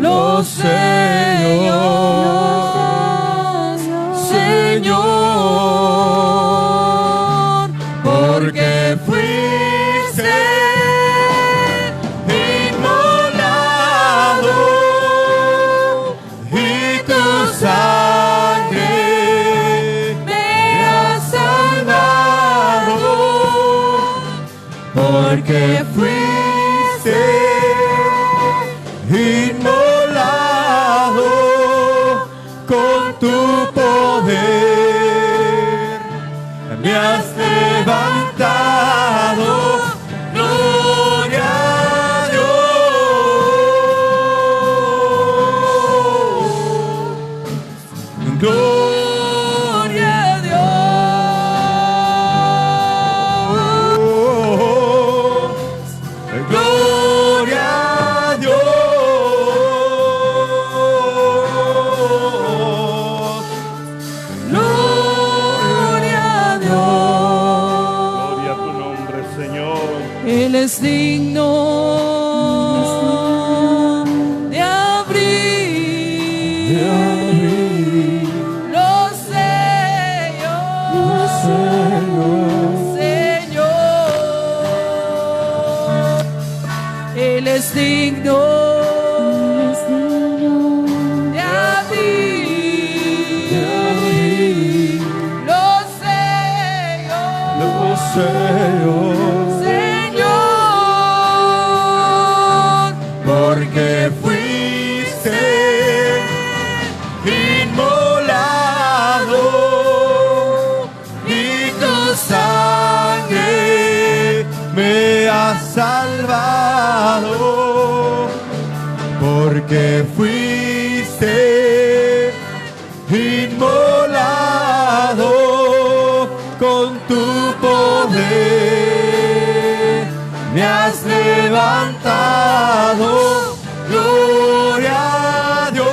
lo sé yo, Señor, porque fuiste inmolado y tu sangre me ha salvado, porque fuiste inmolado con tu poder, me has levantado, gloria a Dios, gloria a Dios, gloria a Dios. Él es digno de abrir los sellos, Señor. Él es digno de abrir los sellos. Porque fuiste inmolado y tu sangre me ha salvado, porque fuiste inmolado con tu poder, me has levantado. Gloria a Dios,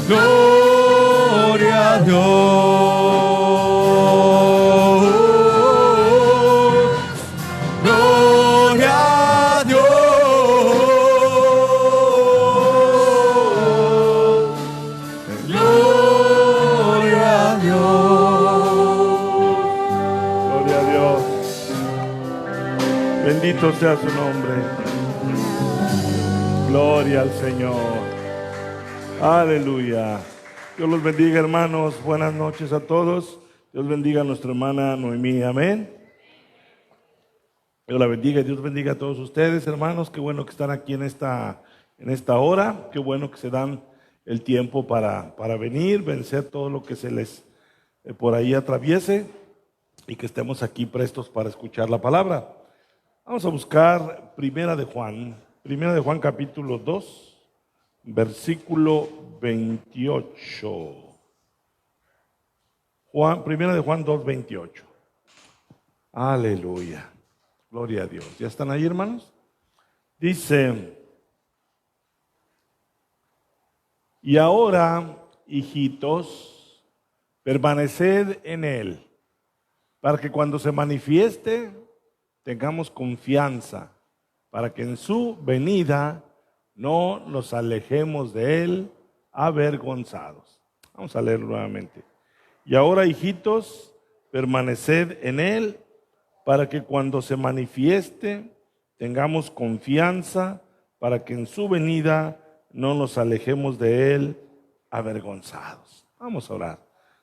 gloria a Dios, gloria a Dios, gloria a Dios, gloria a Dios. Bendito sea su nombre. Gloria al Señor. Aleluya. Dios los bendiga, hermanos. Buenas noches a todos. Dios bendiga a nuestra hermana Noemí. Amén. Dios la bendiga y Dios bendiga a todos ustedes, hermanos. Qué bueno que están aquí en esta hora. Qué bueno que se dan el tiempo para venir, vencer todo lo que se les por ahí atraviese y que estemos aquí prestos para escuchar la palabra. Vamos a buscar Primera de Juan capítulo 2, versículo 28. Primera de Juan 2, 28. Aleluya. Gloria a Dios. ¿Ya están ahí, hermanos? Dice: y ahora, hijitos, permaneced en Él, para que cuando se manifieste tengamos confianza, para que en su venida no nos alejemos de Él avergonzados. Vamos a leerlo nuevamente. Y ahora, hijitos, permaneced en Él, para que cuando se manifieste tengamos confianza, para que en su venida no nos alejemos de Él avergonzados. Vamos a orar.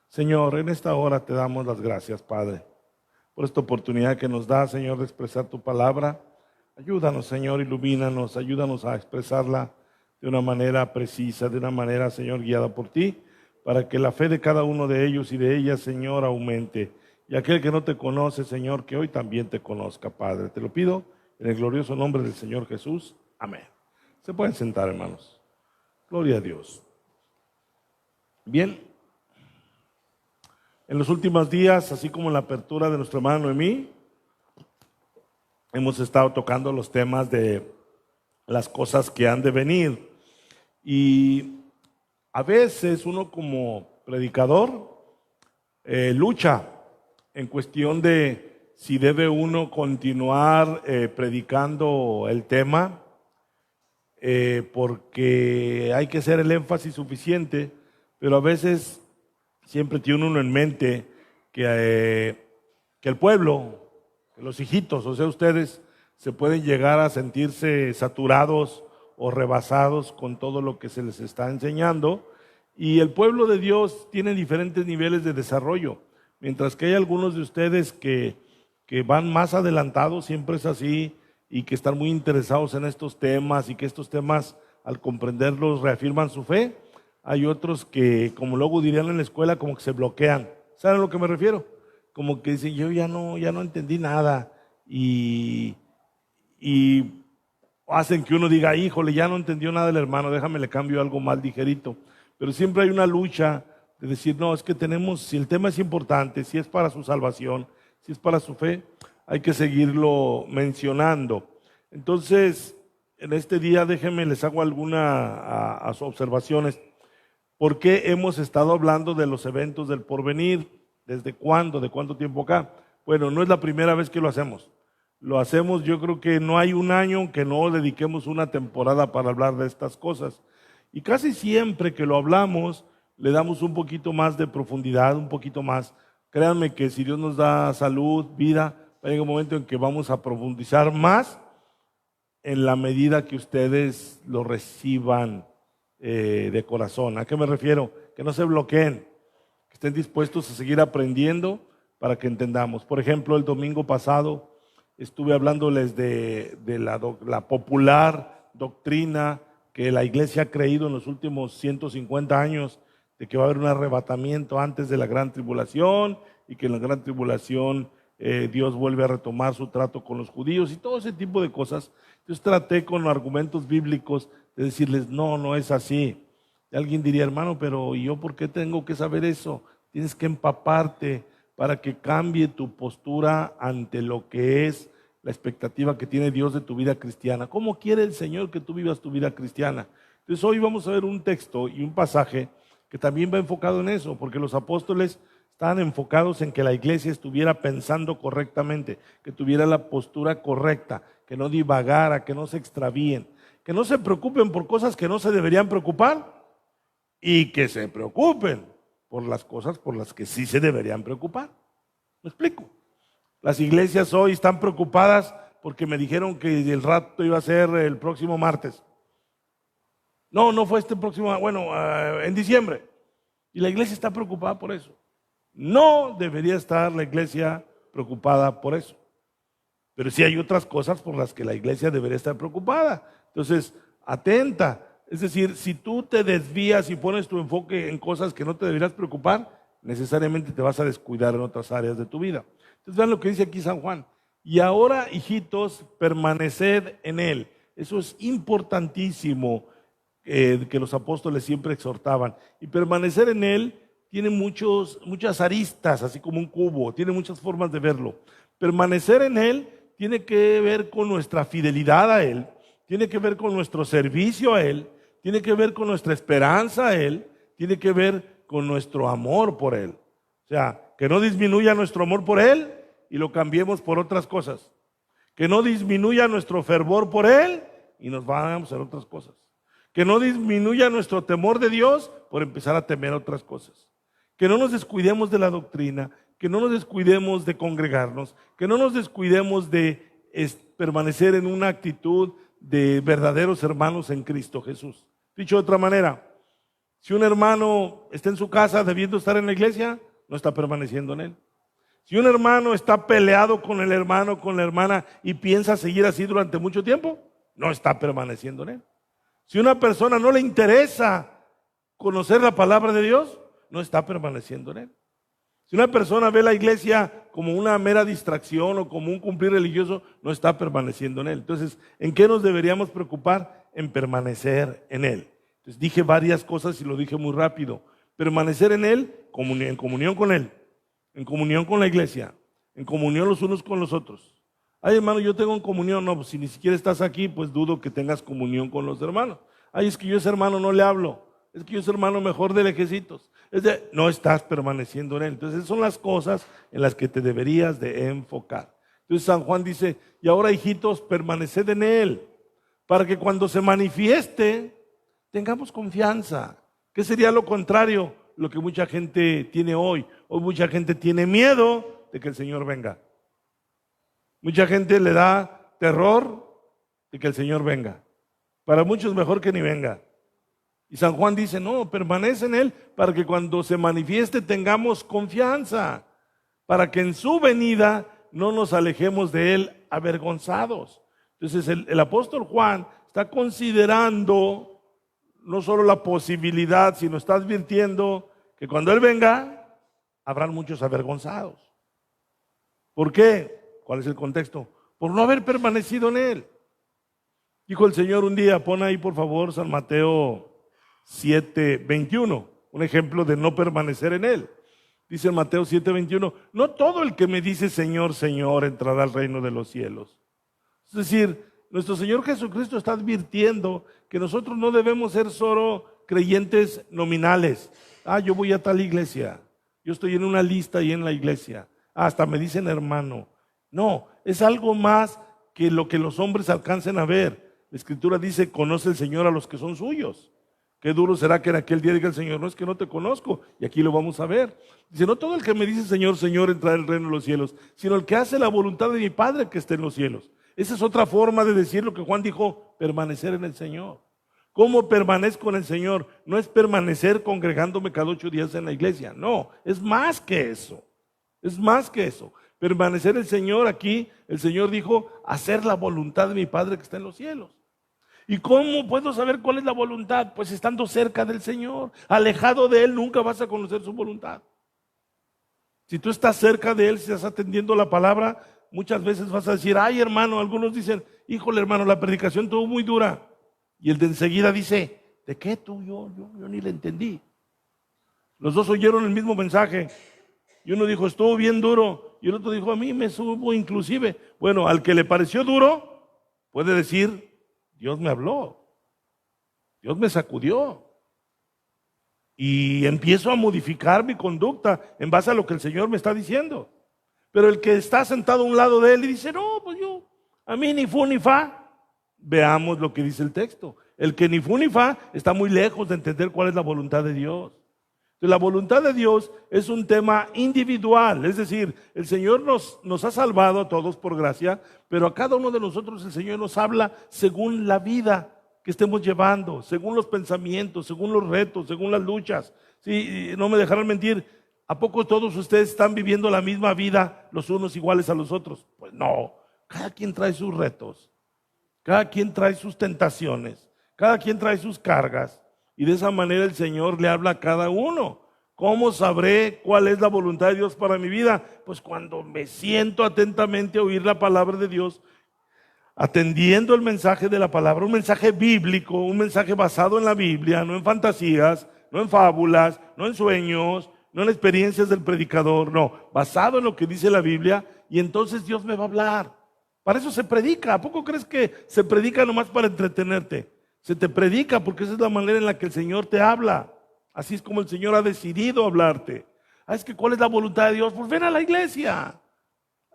Señor, en esta hora te damos las gracias, Padre, por esta oportunidad que nos da, Señor, de expresar tu palabra. Ayúdanos, Señor, ilumínanos, ayúdanos a expresarla de una manera precisa, de una manera, Señor, guiada por ti, para que la fe de cada uno de ellos y de ellas, Señor, aumente. Y aquel que no te conoce, Señor, que hoy también te conozca, Padre. Te lo pido en el glorioso nombre del Señor Jesús. Amén. Se pueden sentar, hermanos. Gloria a Dios. Bien. En los últimos días, así como en la apertura de nuestra hermana Noemí, hemos estado tocando los temas de las cosas que han de venir. Y a veces uno como predicador lucha en cuestión de si debe uno continuar predicando el tema, porque hay que hacer el énfasis suficiente, pero a veces siempre tiene uno en mente que el pueblo, que los hijitos, o sea, ustedes se pueden llegar a sentirse saturados o rebasados con todo lo que se les está enseñando, y el pueblo de Dios tiene diferentes niveles de desarrollo, mientras que hay algunos de ustedes que van más adelantados, siempre es así, y que están muy interesados en estos temas, y que estos temas, al comprenderlos, reafirman su fe. Hay otros que, como luego dirían en la escuela, como que se bloquean. ¿Saben a lo que me refiero? Como que dicen, yo ya no entendí nada, y hacen que uno diga, híjole, ya no entendió nada el hermano, déjame le cambio algo más ligerito. Pero siempre hay una lucha de decir, no, es que tenemos, si el tema es importante, si es para su salvación, si es para su fe, hay que seguirlo mencionando. Entonces, en este día déjenme, les hago algunas observaciones. ¿Por qué hemos estado hablando de los eventos del porvenir? ¿Desde cuándo? ¿De cuánto tiempo acá? Bueno, no es la primera vez que lo hacemos. Lo hacemos, yo creo que no hay un año que no dediquemos una temporada para hablar de estas cosas. Y casi siempre que lo hablamos, le damos un poquito más de profundidad, un poquito más. Créanme que si Dios nos da salud, vida, va a llegar un momento en que vamos a profundizar más en la medida que ustedes lo reciban de corazón. ¿A qué me refiero? Que no se bloqueen, que estén dispuestos a seguir aprendiendo para que entendamos. Por ejemplo, el domingo pasado estuve hablándoles de la popular doctrina que la iglesia ha creído en los últimos 150 años, de que va a haber un arrebatamiento antes de la gran tribulación, y que en la gran tribulación Dios vuelve a retomar su trato con los judíos y todo ese tipo de cosas. Entonces traté con argumentos bíblicos de decirles, no es así. Y alguien diría, hermano, pero ¿y yo por qué tengo que saber eso? Tienes que empaparte para que cambie tu postura ante lo que es la expectativa que tiene Dios de tu vida cristiana. ¿Cómo quiere el Señor que tú vivas tu vida cristiana? Entonces hoy vamos a ver un texto y un pasaje que también va enfocado en eso, porque los apóstoles estaban enfocados en que la iglesia estuviera pensando correctamente, que tuviera la postura correcta, que no divagara, que no se extravíen, que no se preocupen por cosas que no se deberían preocupar, y que se preocupen por las cosas por las que sí se deberían preocupar. ¿Me explico? Las iglesias hoy están preocupadas porque me dijeron que el rapto iba a ser el próximo martes. No fue este próximo, en diciembre. Y la iglesia está preocupada por eso. No debería estar la iglesia preocupada por eso. Pero sí hay otras cosas por las que la iglesia debería estar preocupada. Entonces, atenta. Es decir, si tú te desvías y pones tu enfoque en cosas que no te deberías preocupar, necesariamente te vas a descuidar en otras áreas de tu vida. Entonces vean lo que dice aquí San Juan. Y ahora, hijitos, permaneced en él. Eso es importantísimo, que los apóstoles siempre exhortaban. Y permanecer en él tiene muchas aristas, así como un cubo, tiene muchas formas de verlo. Permanecer en él tiene que ver con nuestra fidelidad a él, tiene que ver con nuestro servicio a él, tiene que ver con nuestra esperanza a él, tiene que ver con nuestro amor por él. O sea, que no disminuya nuestro amor por él y lo cambiemos por otras cosas. Que no disminuya nuestro fervor por él y nos vamos a hacer otras cosas. Que no disminuya nuestro temor de Dios por empezar a temer otras cosas. Que no nos descuidemos de la doctrina, que no nos descuidemos de congregarnos, que no nos descuidemos de permanecer en una actitud de verdaderos hermanos en Cristo Jesús. Dicho de otra manera, si un hermano está en su casa debiendo estar en la iglesia, no está permaneciendo en él. Si un hermano está peleado con el hermano, con la hermana y piensa seguir así durante mucho tiempo, no está permaneciendo en él. Si una persona no le interesa conocer la palabra de Dios, no está permaneciendo en él. Si una persona ve la iglesia como una mera distracción o como un cumplir religioso, no está permaneciendo en él. Entonces, ¿en qué nos deberíamos preocupar? En permanecer en él. Entonces, dije varias cosas y lo dije muy rápido. Permanecer en él, en comunión con él, en comunión con la iglesia, en comunión los unos con los otros. Ay, hermano, yo tengo comunión. No, pues si ni siquiera estás aquí, pues dudo que tengas comunión con los hermanos. Ay, es que yo a ese hermano no le hablo. Es que yo soy hermano mejor de lejecitos. No estás permaneciendo en él. Entonces esas son las cosas en las que te deberías de enfocar. Entonces San Juan dice, y ahora hijitos, permaneced en él, para que cuando se manifieste, tengamos confianza. ¿Qué sería lo contrario? Lo que mucha gente tiene hoy. Hoy mucha gente tiene miedo de que el Señor venga. Mucha gente le da terror de que el Señor venga. Para muchos mejor que ni venga. Y San Juan dice, no, permanece en él para que cuando se manifieste tengamos confianza, para que en su venida no nos alejemos de él avergonzados. Entonces el apóstol Juan está considerando no solo la posibilidad, sino está advirtiendo que cuando él venga, habrán muchos avergonzados. ¿Por qué? ¿Cuál es el contexto? Por no haber permanecido en él. Dijo el Señor un día, pon ahí por favor San Mateo 7:21, un ejemplo de no permanecer en él. Dice en Mateo 7:21, no todo el que me dice Señor, Señor entrará al reino de los cielos. Es decir, nuestro Señor Jesucristo está advirtiendo que nosotros no debemos ser solo creyentes nominales. Yo voy a tal iglesia, yo estoy en una lista y en la iglesia, hasta me dicen hermano. No, es algo más que lo que los hombres alcancen a ver. La Escritura dice, conoce el Señor a los que son suyos. Qué duro será que en aquel día diga el Señor, no es que no te conozco, y aquí lo vamos a ver. Dice, no todo el que me dice Señor, Señor entrará en el reino de los cielos, sino el que hace la voluntad de mi Padre que está en los cielos. Esa es otra forma de decir lo que Juan dijo, permanecer en el Señor. ¿Cómo permanezco en el Señor? No es permanecer congregándome cada 8 días en la iglesia, no, es más que eso, es más que eso. Permanecer en el Señor aquí, el Señor dijo, hacer la voluntad de mi Padre que está en los cielos. ¿Y cómo puedo saber cuál es la voluntad? Pues estando cerca del Señor. Alejado de Él nunca vas a conocer su voluntad. Si tú estás cerca de Él, si estás atendiendo la palabra, muchas veces vas a decir, ay hermano, algunos dicen, híjole hermano, la predicación estuvo muy dura. Y el de enseguida dice, ¿de qué tú? Yo ni le entendí. Los dos oyeron el mismo mensaje. Y uno dijo, estuvo bien duro. Y el otro dijo, a mí me subo inclusive. Bueno, al que le pareció duro, puede decir, Dios me habló, Dios me sacudió y empiezo a modificar mi conducta en base a lo que el Señor me está diciendo. Pero el que está sentado a un lado de él y dice, no, pues a mí ni fu ni fa. Veamos lo que dice el texto. El que ni fu ni fa está muy lejos de entender cuál es la voluntad de Dios. Entonces, la voluntad de Dios es un tema individual, es decir, el Señor nos ha salvado a todos por gracia, pero a cada uno de nosotros el Señor nos habla según la vida que estemos llevando, según los pensamientos, según los retos, según las luchas. Sí, no me dejarán mentir, ¿a poco todos ustedes están viviendo la misma vida los unos iguales a los otros? Pues no, cada quien trae sus retos, cada quien trae sus tentaciones, cada quien trae sus cargas. Y de esa manera el Señor le habla a cada uno. ¿Cómo sabré cuál es la voluntad de Dios para mi vida? Pues cuando me siento atentamente a oír la palabra de Dios, atendiendo el mensaje de la palabra, un mensaje bíblico, un mensaje basado en la Biblia, no en fantasías, no en fábulas, no en sueños, no en experiencias del predicador, no, basado en lo que dice la Biblia, y entonces Dios me va a hablar. Para eso se predica. ¿A poco crees que se predica nomás para entretenerte? Se te predica porque esa es la manera en la que el Señor te habla. Así es como el Señor ha decidido hablarte. Es que ¿cuál es la voluntad de Dios? Pues ven a la iglesia.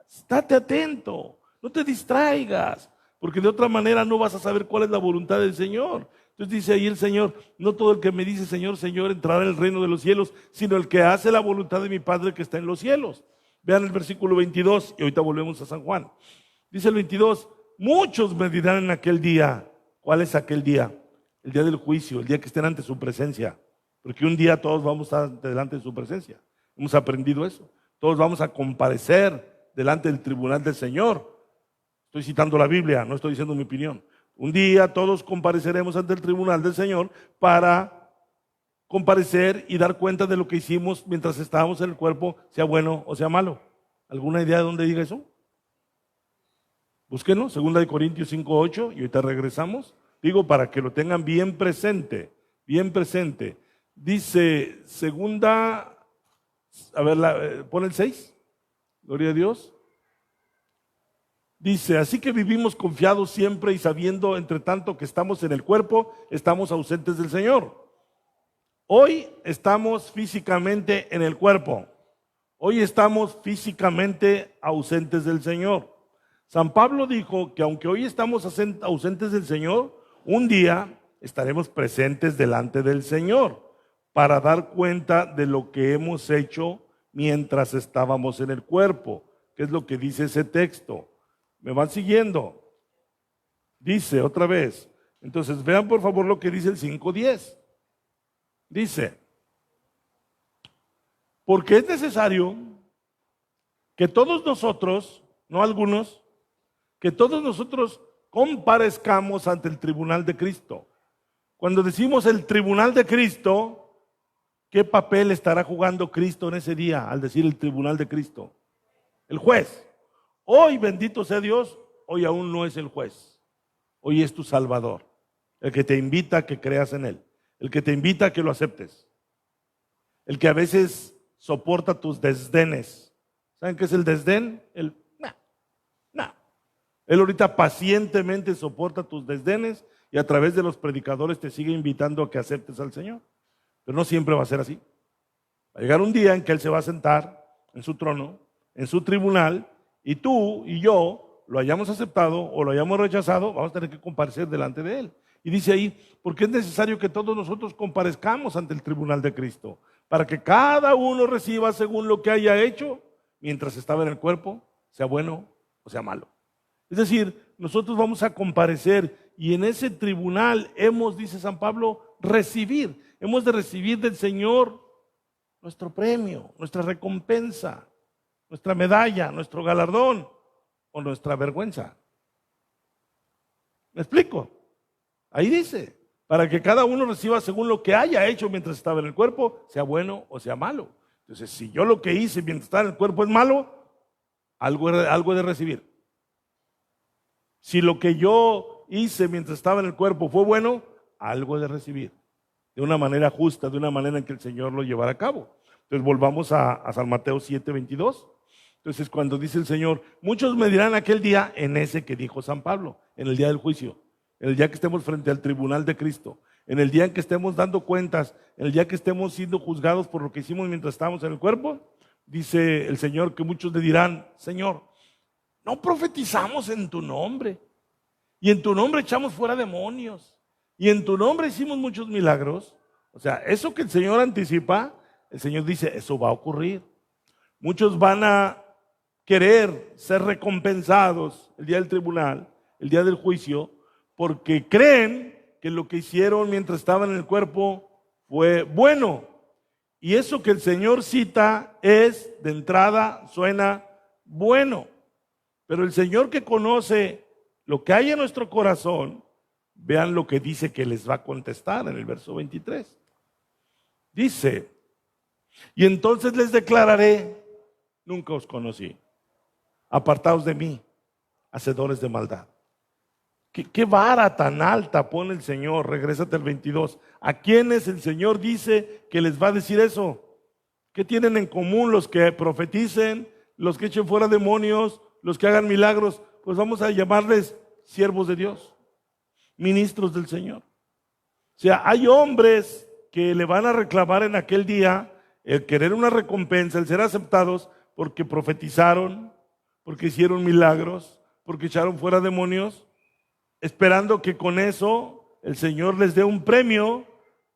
Estate atento. No te distraigas. Porque de otra manera no vas a saber cuál es la voluntad del Señor. Entonces dice ahí el Señor, no todo el que me dice Señor, Señor entrará en el reino de los cielos, sino el que hace la voluntad de mi Padre que está en los cielos. Vean el versículo 22 y ahorita volvemos a San Juan. Dice el 22, muchos me dirán en aquel día. ¿Cuál es aquel día? El día del juicio, el día que estén ante su presencia. Porque un día todos vamos a estar delante de su presencia. Hemos aprendido eso. Todos vamos a comparecer delante del tribunal del Señor. Estoy citando la Biblia, no estoy diciendo mi opinión. Un día todos compareceremos ante el tribunal del Señor para comparecer y dar cuenta de lo que hicimos mientras estábamos en el cuerpo, sea bueno o sea malo. ¿Alguna idea de dónde diga eso? Búsquenlo, 2 Corintios 5:8, y ahorita regresamos. Digo para que lo tengan bien presente, bien presente. Dice, pon el 6, gloria a Dios. Dice, así que vivimos confiados siempre y sabiendo, entre tanto que estamos en el cuerpo, estamos ausentes del Señor. Hoy estamos físicamente en el cuerpo. Hoy estamos físicamente ausentes del Señor. San Pablo dijo que aunque hoy estamos ausentes del Señor, un día estaremos presentes delante del Señor para dar cuenta de lo que hemos hecho mientras estábamos en el cuerpo, que es lo que dice ese texto. ¿Me van siguiendo? Dice otra vez. Entonces vean por favor lo que dice el 5:10. Dice, porque es necesario que todos nosotros, no algunos, que todos nosotros comparezcamos ante el tribunal de Cristo. Cuando decimos el tribunal de Cristo, ¿qué papel estará jugando Cristo en ese día al decir el tribunal de Cristo? El juez. Hoy, bendito sea Dios, hoy aún no es el juez. Hoy es tu Salvador, el que te invita a que creas en Él, el que te invita a que lo aceptes, el que a veces soporta tus desdenes. ¿Saben qué es el desdén? Él ahorita pacientemente soporta tus desdenes y a través de los predicadores te sigue invitando a que aceptes al Señor. Pero no siempre va a ser así. Va a llegar un día en que Él se va a sentar en su trono, en su tribunal, y tú y yo lo hayamos aceptado o lo hayamos rechazado, vamos a tener que comparecer delante de Él. Y dice ahí, porque es necesario que todos nosotros comparezcamos ante el tribunal de Cristo, para que cada uno reciba según lo que haya hecho mientras estaba en el cuerpo, sea bueno o sea malo. Es decir, nosotros vamos a comparecer y en ese tribunal hemos, dice San Pablo, hemos de recibir del Señor nuestro premio, nuestra recompensa, nuestra medalla, nuestro galardón o nuestra vergüenza. ¿Me explico? Ahí dice, para que cada uno reciba según lo que haya hecho mientras estaba en el cuerpo, sea bueno o sea malo. Entonces, si yo lo que hice mientras estaba en el cuerpo es malo, algo he de recibir. Si lo que yo hice mientras estaba en el cuerpo fue bueno, algo he de recibir. De una manera justa, de una manera en que el Señor lo llevará a cabo. Entonces volvamos a San Mateo 7:22. Entonces cuando dice el Señor, muchos me dirán aquel día, en ese que dijo San Pablo, en el día del juicio, en el día que estemos frente al tribunal de Cristo, en el día en que estemos dando cuentas, en el día que estemos siendo juzgados por lo que hicimos mientras estábamos en el cuerpo, dice el Señor que muchos le dirán, Señor, no profetizamos en tu nombre, y en tu nombre echamos fuera demonios, y en tu nombre hicimos muchos milagros. O sea, eso que el Señor anticipa, el Señor dice, eso va a ocurrir. Muchos van a querer ser recompensados el día del tribunal, el día del juicio, porque creen que lo que hicieron mientras estaban en el cuerpo fue bueno. Y eso que el Señor cita es, de entrada, suena bueno. Pero el Señor que conoce lo que hay en nuestro corazón, vean lo que dice que les va a contestar en el verso 23. Dice, y entonces les declararé, nunca os conocí, apartaos de mí, hacedores de maldad. ¿Qué vara tan alta pone el Señor? Regrésate al 22. ¿A quiénes el Señor dice que les va a decir eso? ¿Qué tienen en común los que profeticen, los que echen fuera demonios, los que hagan milagros? Pues vamos a llamarles siervos de Dios, ministros del Señor. O sea, hay hombres que le van a reclamar en aquel día el querer una recompensa, el ser aceptados porque profetizaron, porque hicieron milagros, porque echaron fuera demonios, esperando que con eso el Señor les dé un premio,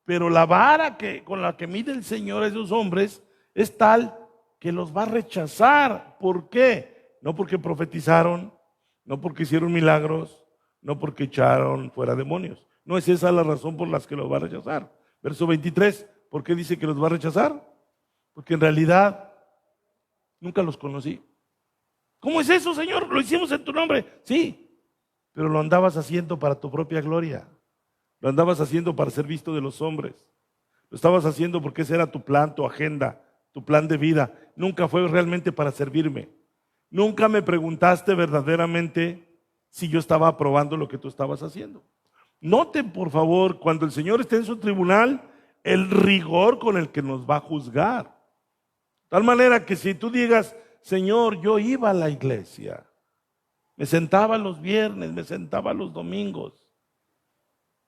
pero la vara con la que mide el Señor a esos hombres es tal que los va a rechazar. ¿Por qué? No porque profetizaron, no porque hicieron milagros, no porque echaron fuera demonios. No es esa la razón por la que los va a rechazar. Verso 23, ¿por qué dice que los va a rechazar? Porque en realidad nunca los conocí. ¿Cómo es eso, Señor? Lo hicimos en tu nombre. Sí, pero lo andabas haciendo para tu propia gloria. Lo andabas haciendo para ser visto de los hombres. Lo estabas haciendo porque ese era tu plan, tu agenda, tu plan de vida. Nunca fue realmente para servirme. Nunca me preguntaste verdaderamente si yo estaba aprobando lo que tú estabas haciendo. Noten, por favor, cuando el Señor esté en su tribunal, el rigor con el que nos va a juzgar. De tal manera que si tú digas, Señor, yo iba a la iglesia, me sentaba los viernes, me sentaba los domingos,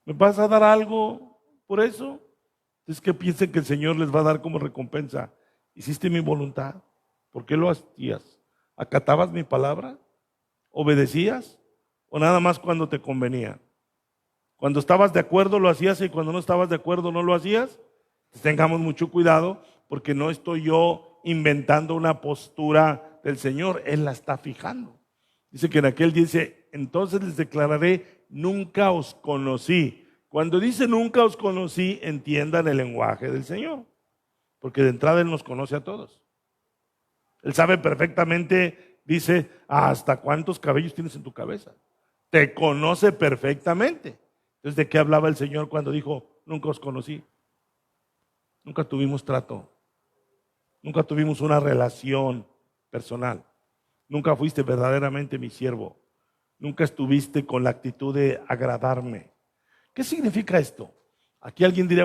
¿me vas a dar algo por eso? Entonces, ¿qué piensen que el Señor les va a dar como recompensa? ¿Hiciste mi voluntad? ¿Por qué lo hacías? ¿Acatabas mi palabra? ¿Obedecías? ¿O nada más cuando te convenía? Cuando estabas de acuerdo lo hacías y cuando no estabas de acuerdo no lo hacías. Pues tengamos mucho cuidado porque no estoy yo inventando una postura del Señor, Él la está fijando. Dice que en aquel día dice, entonces les declararé, nunca os conocí. Cuando dice nunca os conocí, entiendan el lenguaje del Señor, porque de entrada Él nos conoce a todos. Él sabe perfectamente, dice, hasta cuántos cabellos tienes en tu cabeza. Te conoce perfectamente. Entonces, ¿de qué hablaba el Señor cuando dijo, nunca os conocí? Nunca tuvimos trato. Nunca tuvimos una relación personal. Nunca fuiste verdaderamente mi siervo. Nunca estuviste con la actitud de agradarme. ¿Qué significa esto? Aquí alguien dirá,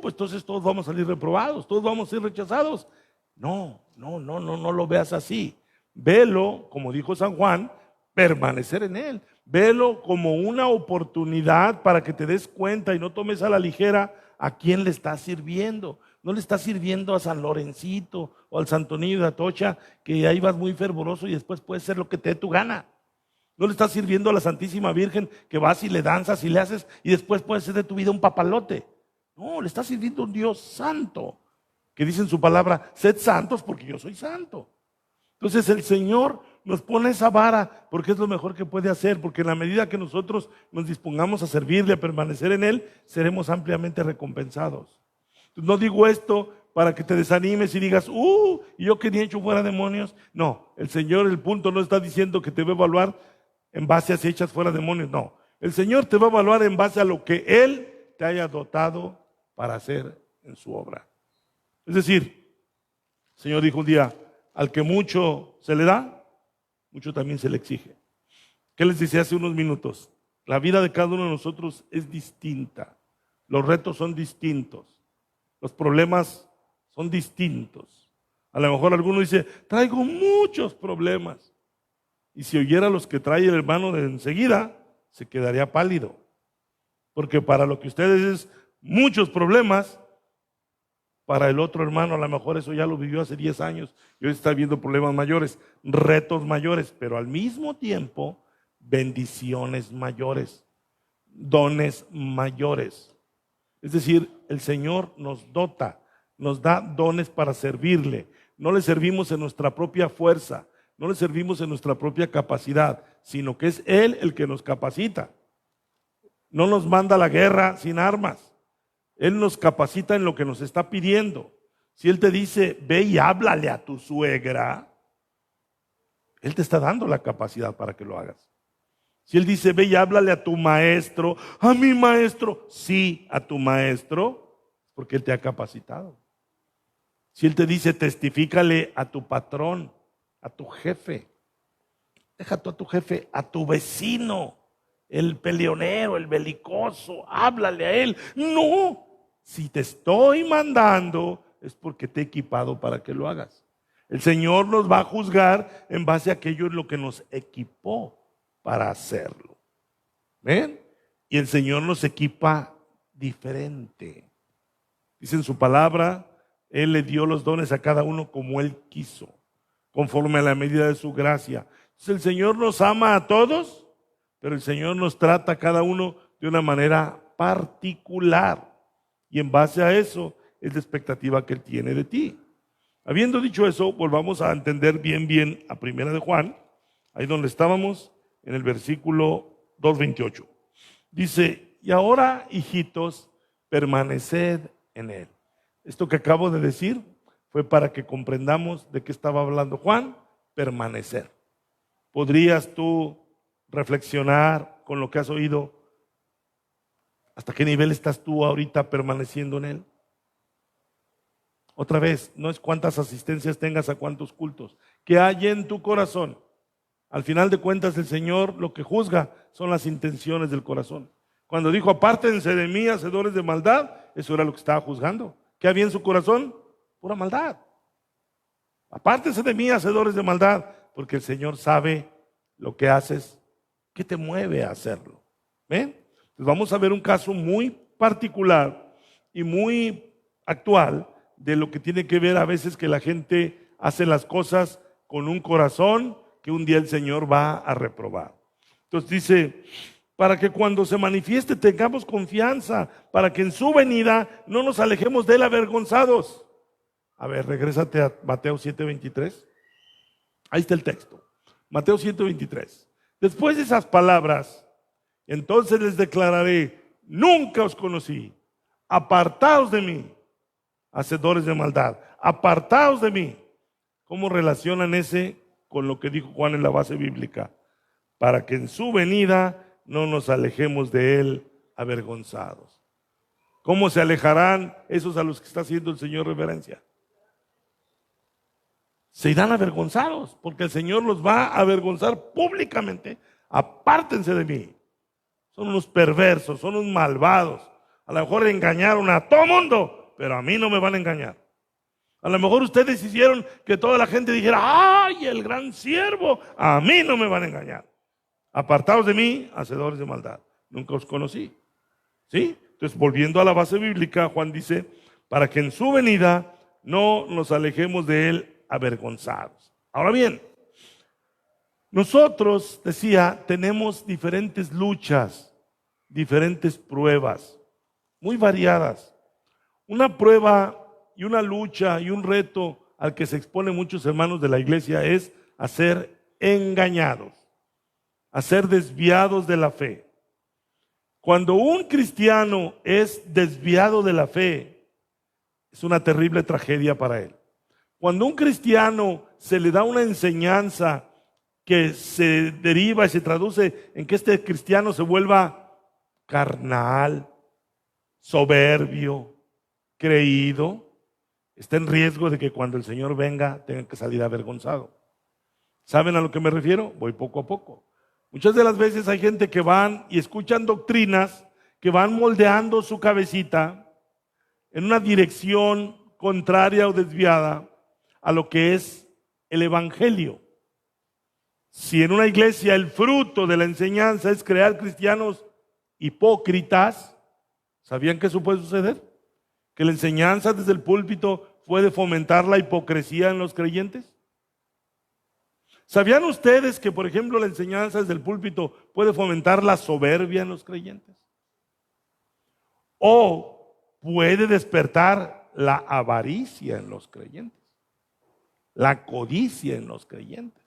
pues entonces todos vamos a salir reprobados, todos vamos a ser rechazados. No lo veas así. Velo, como dijo San Juan, permanecer en Él. Velo como una oportunidad para que te des cuenta y no tomes a la ligera a quién le estás sirviendo. No le estás sirviendo a San Lorencito o al Santo Niño de Atocha, que ahí vas muy fervoroso y después puedes hacer lo que te dé tu gana. No le estás sirviendo a la Santísima Virgen, que vas y le danzas y le haces y después puedes hacer de tu vida un papalote. No, le estás sirviendo a un Dios santo, que dice en su palabra, sed santos porque yo soy santo. Entonces el Señor nos pone esa vara porque es lo mejor que puede hacer, porque en la medida que nosotros nos dispongamos a servirle, a permanecer en Él, seremos ampliamente recompensados. No digo esto para que te desanimes y digas, y yo que ni he hecho fuera demonios. No, el Señor, el punto no está diciendo que te va a evaluar en base a si echas fuera demonios, no. El Señor te va a evaluar en base a lo que Él te haya dotado para hacer en su obra. Es decir, el Señor dijo un día, al que mucho se le da, mucho también se le exige. ¿Qué les decía hace unos minutos? La vida de cada uno de nosotros es distinta. Los retos son distintos. Los problemas son distintos. A lo mejor alguno dice, traigo muchos problemas. Y si oyera los que trae el hermano de enseguida, se quedaría pálido. Porque para lo que ustedes es muchos problemas, para el otro hermano a lo mejor eso ya lo vivió hace 10 años y hoy está viendo problemas mayores, retos mayores, pero al mismo tiempo bendiciones mayores, dones mayores. Es decir, el Señor nos dota, nos da dones para servirle. No le servimos en nuestra propia fuerza, no le servimos en nuestra propia capacidad, sino que es Él el que nos capacita. No nos manda a la guerra sin armas. Él nos capacita en lo que nos está pidiendo. Si Él te dice, ve y háblale a tu suegra, Él te está dando la capacidad para que lo hagas. Si Él dice, ve y háblale a tu maestro, a mi maestro, sí, a tu maestro, porque Él te ha capacitado. Si Él te dice, testifícale a tu patrón, a tu jefe, deja tú a tu jefe, a tu vecino, el peleonero, el belicoso, háblale a él. No, si te estoy mandando es porque te he equipado para que lo hagas. El Señor nos va a juzgar en base a aquello en lo que nos equipó para hacerlo. ¿Ven? Y el Señor nos equipa diferente. Dice en su palabra, Él le dio los dones a cada uno como Él quiso, conforme a la medida de su gracia. Entonces el Señor nos ama a todos, pero el Señor nos trata a cada uno de una manera particular. Y en base a eso es la expectativa que Él tiene de ti. Habiendo dicho eso, volvamos a entender bien a Primera de Juan, ahí donde estábamos, en el versículo 2:28. Dice, y ahora, hijitos, permaneced en Él. Esto que acabo de decir fue para que comprendamos de qué estaba hablando Juan, permanecer. ¿Podrías tú reflexionar con lo que has oído? ¿Hasta qué nivel estás tú ahorita permaneciendo en Él? Otra vez, no es cuántas asistencias tengas a cuántos cultos. ¿Qué hay en tu corazón? Al final de cuentas, el Señor lo que juzga son las intenciones del corazón. Cuando dijo, apártense de mí, hacedores de maldad, eso era lo que estaba juzgando. ¿Qué había en su corazón? Pura maldad. Apártense de mí, hacedores de maldad, porque el Señor sabe lo que haces, qué te mueve a hacerlo. ¿Ven? Entonces vamos a ver un caso muy particular y muy actual de lo que tiene que ver a veces que la gente hace las cosas con un corazón que un día el Señor va a reprobar. Entonces dice, para que cuando se manifieste tengamos confianza, para que en su venida no nos alejemos de él avergonzados. A ver, regrésate a Mateo 7:23. Ahí está el texto. Mateo 7:23. Después de esas palabras, entonces les declararé, nunca os conocí. Apartaos de mí, hacedores de maldad. Apartaos de mí. ¿Cómo relacionan ese con lo que dijo Juan en la base bíblica? Para que en su venida no nos alejemos de él avergonzados. ¿Cómo se alejarán esos a los que está haciendo el Señor reverencia? Se irán avergonzados, porque el Señor los va a avergonzar públicamente. Apártense de mí. Son unos perversos, son unos malvados. A lo mejor engañaron a todo mundo, pero a mí no me van a engañar. A lo mejor ustedes hicieron que toda la gente dijera, ¡ay, el gran siervo! A mí no me van a engañar. Apartaos de mí, hacedores de maldad. Nunca os conocí. ¿Sí? Entonces, volviendo a la base bíblica, Juan dice, para que en su venida no nos alejemos de él avergonzados. Ahora bien, nosotros, decía, tenemos diferentes luchas, diferentes pruebas, muy variadas. Una prueba y una lucha y un reto al que se exponen muchos hermanos de la iglesia es a ser engañados, a ser desviados de la fe. Cuando un cristiano es desviado de la fe, es una terrible tragedia para él. Cuando a un cristiano se le da una enseñanza que se deriva y se traduce en que este cristiano se vuelva carnal, soberbio, creído, está en riesgo de que cuando el Señor venga tenga que salir avergonzado. ¿Saben a lo que me refiero? Voy poco a poco. Muchas de las veces hay gente que van y escuchan doctrinas que van moldeando su cabecita en una dirección contraria o desviada a lo que es el evangelio. Si en una iglesia el fruto de la enseñanza es crear cristianos hipócritas, ¿sabían que eso puede suceder? Que la enseñanza desde el púlpito puede fomentar la hipocresía en los creyentes. ¿Sabían ustedes que, por ejemplo, la enseñanza desde el púlpito puede fomentar la soberbia en los creyentes? O puede despertar la avaricia en los creyentes, la codicia en los creyentes,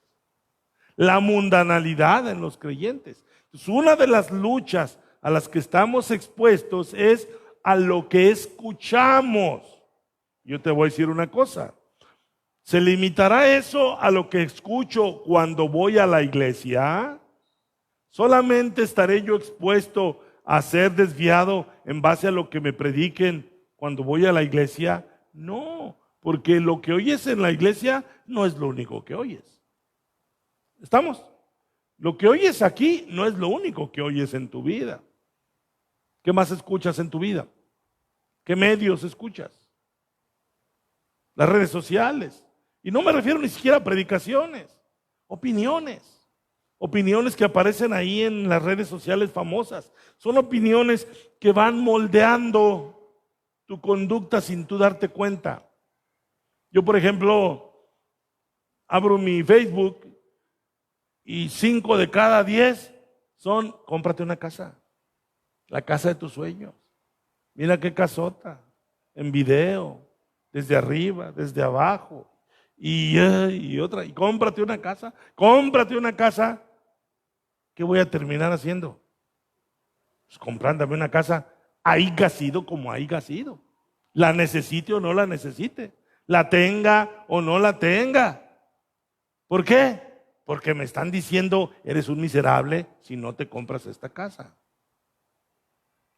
la mundanalidad en los creyentes. Entonces, una de las luchas a las que estamos expuestos es a lo que escuchamos. Yo te voy a decir una cosa. ¿Se limitará eso a lo que escucho cuando voy a la iglesia? ¿Solamente estaré yo expuesto a ser desviado en base a lo que me prediquen cuando voy a la iglesia? No, porque lo que oyes en la iglesia no es lo único que oyes. ¿Estamos? Lo que oyes aquí no es lo único que oyes en tu vida. ¿Qué más escuchas en tu vida? ¿Qué medios escuchas? Las redes sociales. Y no me refiero ni siquiera a predicaciones, opiniones. Opiniones que aparecen ahí en las redes sociales famosas. Son opiniones que van moldeando tu conducta sin tú darte cuenta. Yo, por ejemplo, abro mi Facebook y 5 de cada 10 son, cómprate una casa. La casa de tus sueños. Mira qué casota. En video, desde arriba, desde abajo. Y otra. Y cómprate una casa. Cómprate una casa. ¿Qué voy a terminar haciendo? Pues comprándome una casa. Haiga sido como haiga sido. La necesite o no la necesite. La tenga o no la tenga. ¿Por qué? Porque me están diciendo, eres un miserable si no te compras esta casa.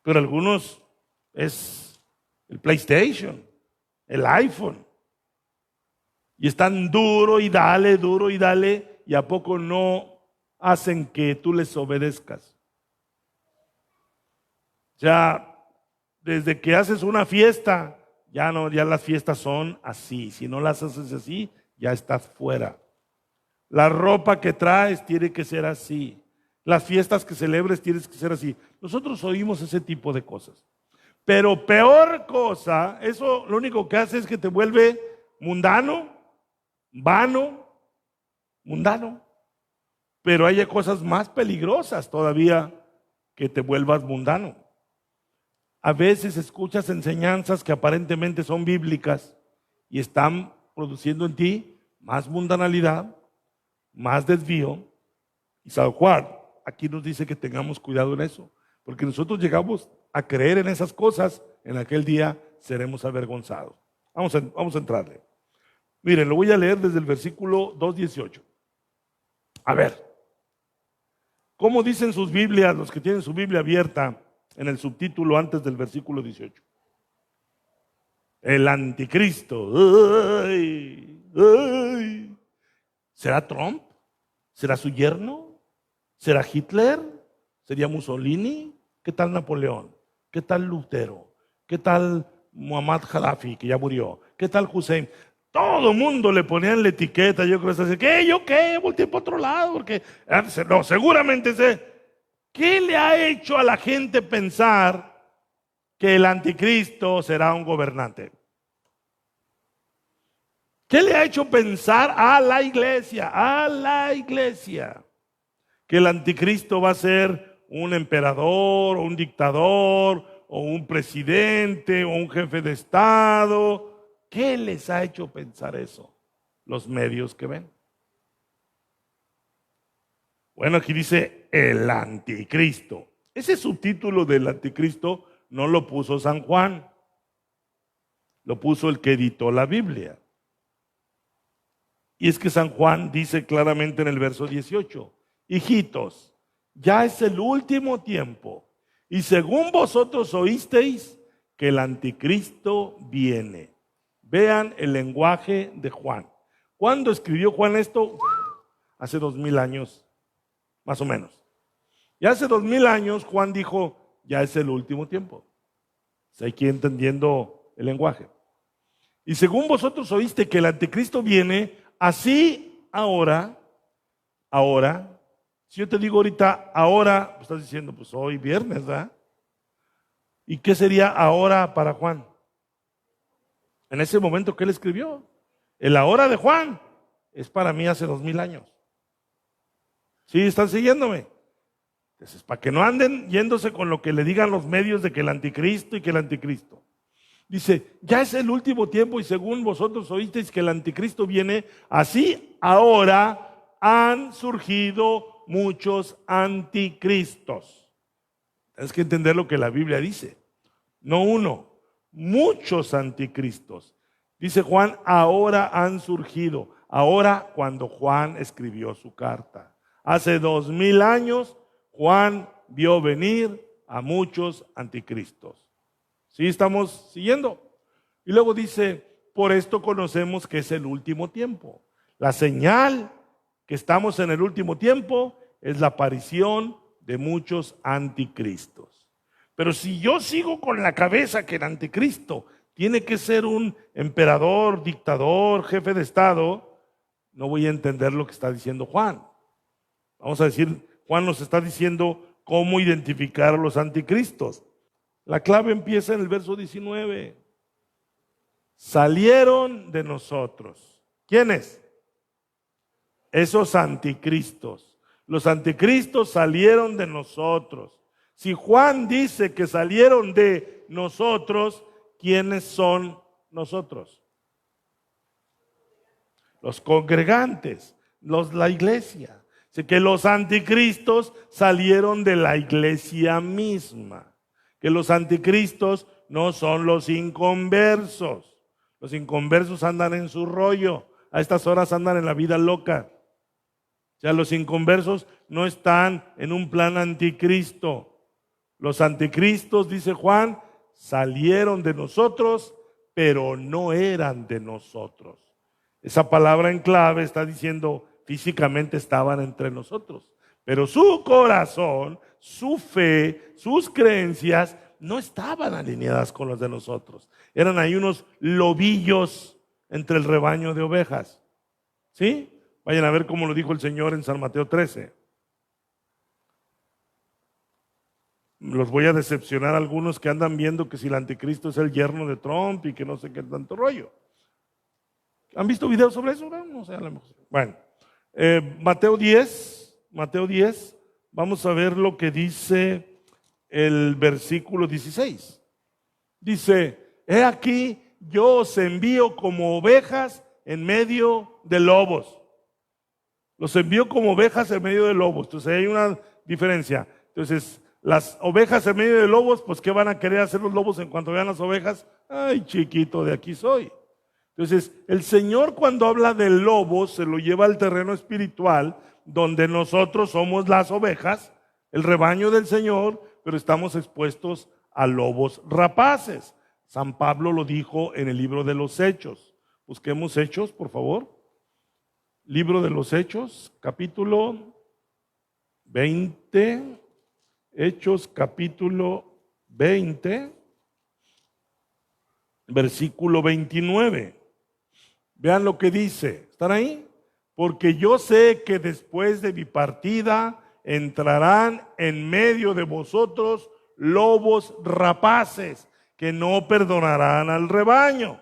Pero algunos es el PlayStation, el iPhone. Y están duro y dale, y a poco no hacen que tú les obedezcas. Ya, desde que haces una fiesta, ya las fiestas son así. Si no las haces así, ya estás fuera. La ropa que traes tiene que ser así. Las fiestas que celebres tienes que ser así. Nosotros oímos ese tipo de cosas. Pero peor cosa, eso lo único que hace es que te vuelve mundano, vano, mundano. Pero hay cosas más peligrosas todavía que te vuelvas mundano. A veces escuchas enseñanzas que aparentemente son bíblicas y están produciendo en ti más mundanalidad, más desvío. Y San Juan aquí nos dice que tengamos cuidado en eso, porque nosotros llegamos a creer en esas cosas, en aquel día seremos avergonzados. Vamos a entrarle. Miren, lo voy a leer desde el versículo 2:18. A ver, ¿cómo dicen sus Biblias, los que tienen su Biblia abierta, en el subtítulo antes del versículo 18? El anticristo. ¡Ay! ¡Ay! ¿Será Trump? ¿Será su yerno? ¿Será Hitler? ¿Sería Mussolini? ¿Qué tal Napoleón? ¿Qué tal Lutero? ¿Qué tal Muammar Gaddafi, que ya murió? ¿Qué tal Hussein? Todo el mundo le ponían la etiqueta. Yo creo que se ¿qué? ¿Yo qué? Volteé para otro lado porque no, seguramente sé. ¿Qué le ha hecho a la gente pensar que el anticristo será un gobernante? ¿Qué le ha hecho pensar a la iglesia, que el anticristo va a ser un emperador, o un dictador, o un presidente, o un jefe de estado? ¿Qué les ha hecho pensar eso? Los medios que ven. Bueno, aquí dice el anticristo. Ese subtítulo del anticristo no lo puso San Juan, lo puso el que editó la Biblia. Y es que San Juan dice claramente en el verso 18, hijitos, ya es el último tiempo, y según vosotros oísteis que el anticristo viene. Vean el lenguaje de Juan. ¿Cuándo escribió Juan esto? Hace 2000 años, más o menos. Y hace 2000 años Juan dijo, ya es el último tiempo. ¿Se hay que ir entendiendo el lenguaje? Y según vosotros oíste que el anticristo viene, así ahora, si yo te digo ahorita, ahora, pues estás diciendo, pues hoy viernes, ¿verdad? ¿Y qué sería ahora para Juan? En ese momento que él escribió. El ahora de Juan es para mí hace 2000 años. ¿Sí? ¿Están siguiéndome? Entonces, para que no anden yéndose con lo que le digan los medios de que el anticristo y que el anticristo. Dice, ya es el último tiempo y según vosotros oísteis que el anticristo viene, así ahora han surgido muchos anticristos. Tienes que entender lo que la Biblia dice. No uno, muchos anticristos. Dice Juan, ahora han surgido. Ahora cuando Juan escribió su carta. Hace 2000 años Juan vio venir a muchos anticristos. ¿Sí estamos siguiendo? Y luego dice, por esto conocemos que es el último tiempo. La señal que estamos en el último tiempo es la aparición de muchos anticristos. Pero si yo sigo con la cabeza que el anticristo tiene que ser un emperador, dictador, jefe de estado, no voy a entender lo que está diciendo Juan. Vamos a decir, Juan nos está diciendo cómo identificar a los anticristos. La clave empieza en el verso 19. Salieron de nosotros. ¿Quiénes? Esos anticristos. Los anticristos salieron de nosotros. Si Juan dice que salieron de nosotros, ¿quiénes son nosotros? Los congregantes, la iglesia. Así que los anticristos salieron de la iglesia misma. Que los anticristos no son los inconversos. Los inconversos andan en su rollo. A estas horas andan en la vida loca. O sea, los inconversos no están en un plan anticristo. Los anticristos, dice Juan, salieron de nosotros, pero no eran de nosotros. Esa palabra en clave está diciendo físicamente estaban entre nosotros. Pero su corazón, su fe, sus creencias no estaban alineadas con las de nosotros. Eran ahí unos lobillos entre el rebaño de ovejas. ¿Sí? Vayan a ver cómo lo dijo el Señor en San Mateo 13. Los voy a decepcionar a algunos que andan viendo que si el anticristo es el yerno de Trump y que no sé qué tanto rollo. ¿Han visto videos sobre eso? No sé, a lo mejor. Bueno, Mateo 10, vamos a ver lo que dice el versículo 16. Dice, he aquí, yo os envío como ovejas en medio de lobos. Los envío como ovejas en medio de lobos. Entonces hay una diferencia. Entonces, las ovejas en medio de lobos, pues ¿qué van a querer hacer los lobos en cuanto vean las ovejas? Ay, chiquito, de aquí soy. Entonces, el Señor cuando habla de lobos se lo lleva al terreno espiritual, donde nosotros somos las ovejas, el rebaño del Señor, pero estamos expuestos a lobos rapaces. San Pablo lo dijo en el libro de los Hechos. Busquemos Hechos, por favor. Libro de los Hechos, capítulo 20. Hechos, capítulo 20, versículo 29. Vean lo que dice. ¿Están ahí? Porque yo sé que después de mi partida entrarán en medio de vosotros lobos rapaces que no perdonarán al rebaño.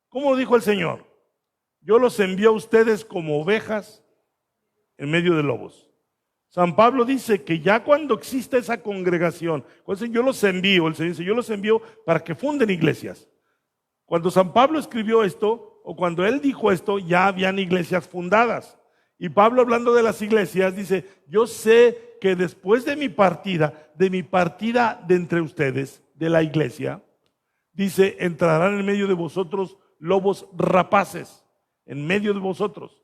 ¿Cómo dijo el Señor? Yo los envío a ustedes como ovejas en medio de lobos. San Pablo dice que ya cuando existe esa congregación, yo los envío, el Señor dice, yo los envío para que funden iglesias. Cuando San Pablo escribió esto, o cuando él dijo esto, ya habían iglesias fundadas. Y Pablo, hablando de las iglesias, dice, yo sé que después de mi partida de entre ustedes, de la iglesia, dice, entrarán en medio de vosotros lobos rapaces, en medio de vosotros.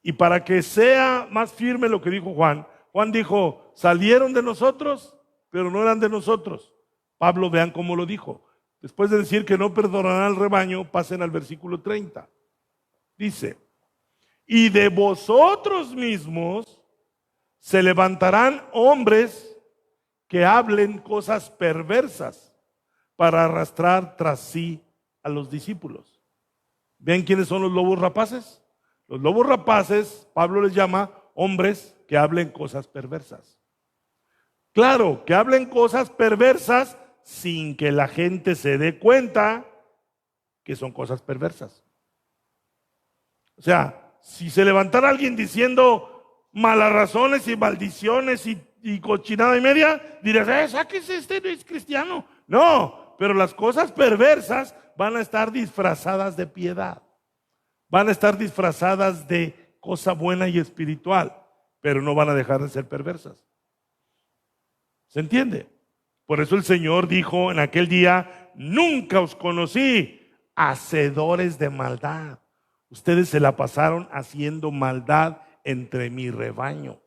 Y para que sea más firme lo que dijo Juan dijo, salieron de nosotros, pero no eran de nosotros. Pablo, vean cómo lo dijo. Después de decir que no perdonarán al rebaño, pasen al versículo 30. Dice, y de vosotros mismos se levantarán hombres que hablen cosas perversas para arrastrar tras sí a los discípulos. ¿Ven quiénes son los lobos rapaces? Los lobos rapaces, Pablo les llama hombres que hablen cosas perversas. Claro, que hablen cosas perversas sin que la gente se dé cuenta que son cosas perversas. O sea, si se levantara alguien diciendo malas razones y maldiciones y cochinada y media, dirás, sáquese, este no es cristiano. No, pero las cosas perversas van a estar disfrazadas de piedad. Van a estar disfrazadas de cosa buena y espiritual, pero no van a dejar de ser perversas. ¿Se entiende? Por eso el Señor dijo en aquel día, nunca os conocí, hacedores de maldad. Ustedes se la pasaron haciendo maldad entre mi rebaño.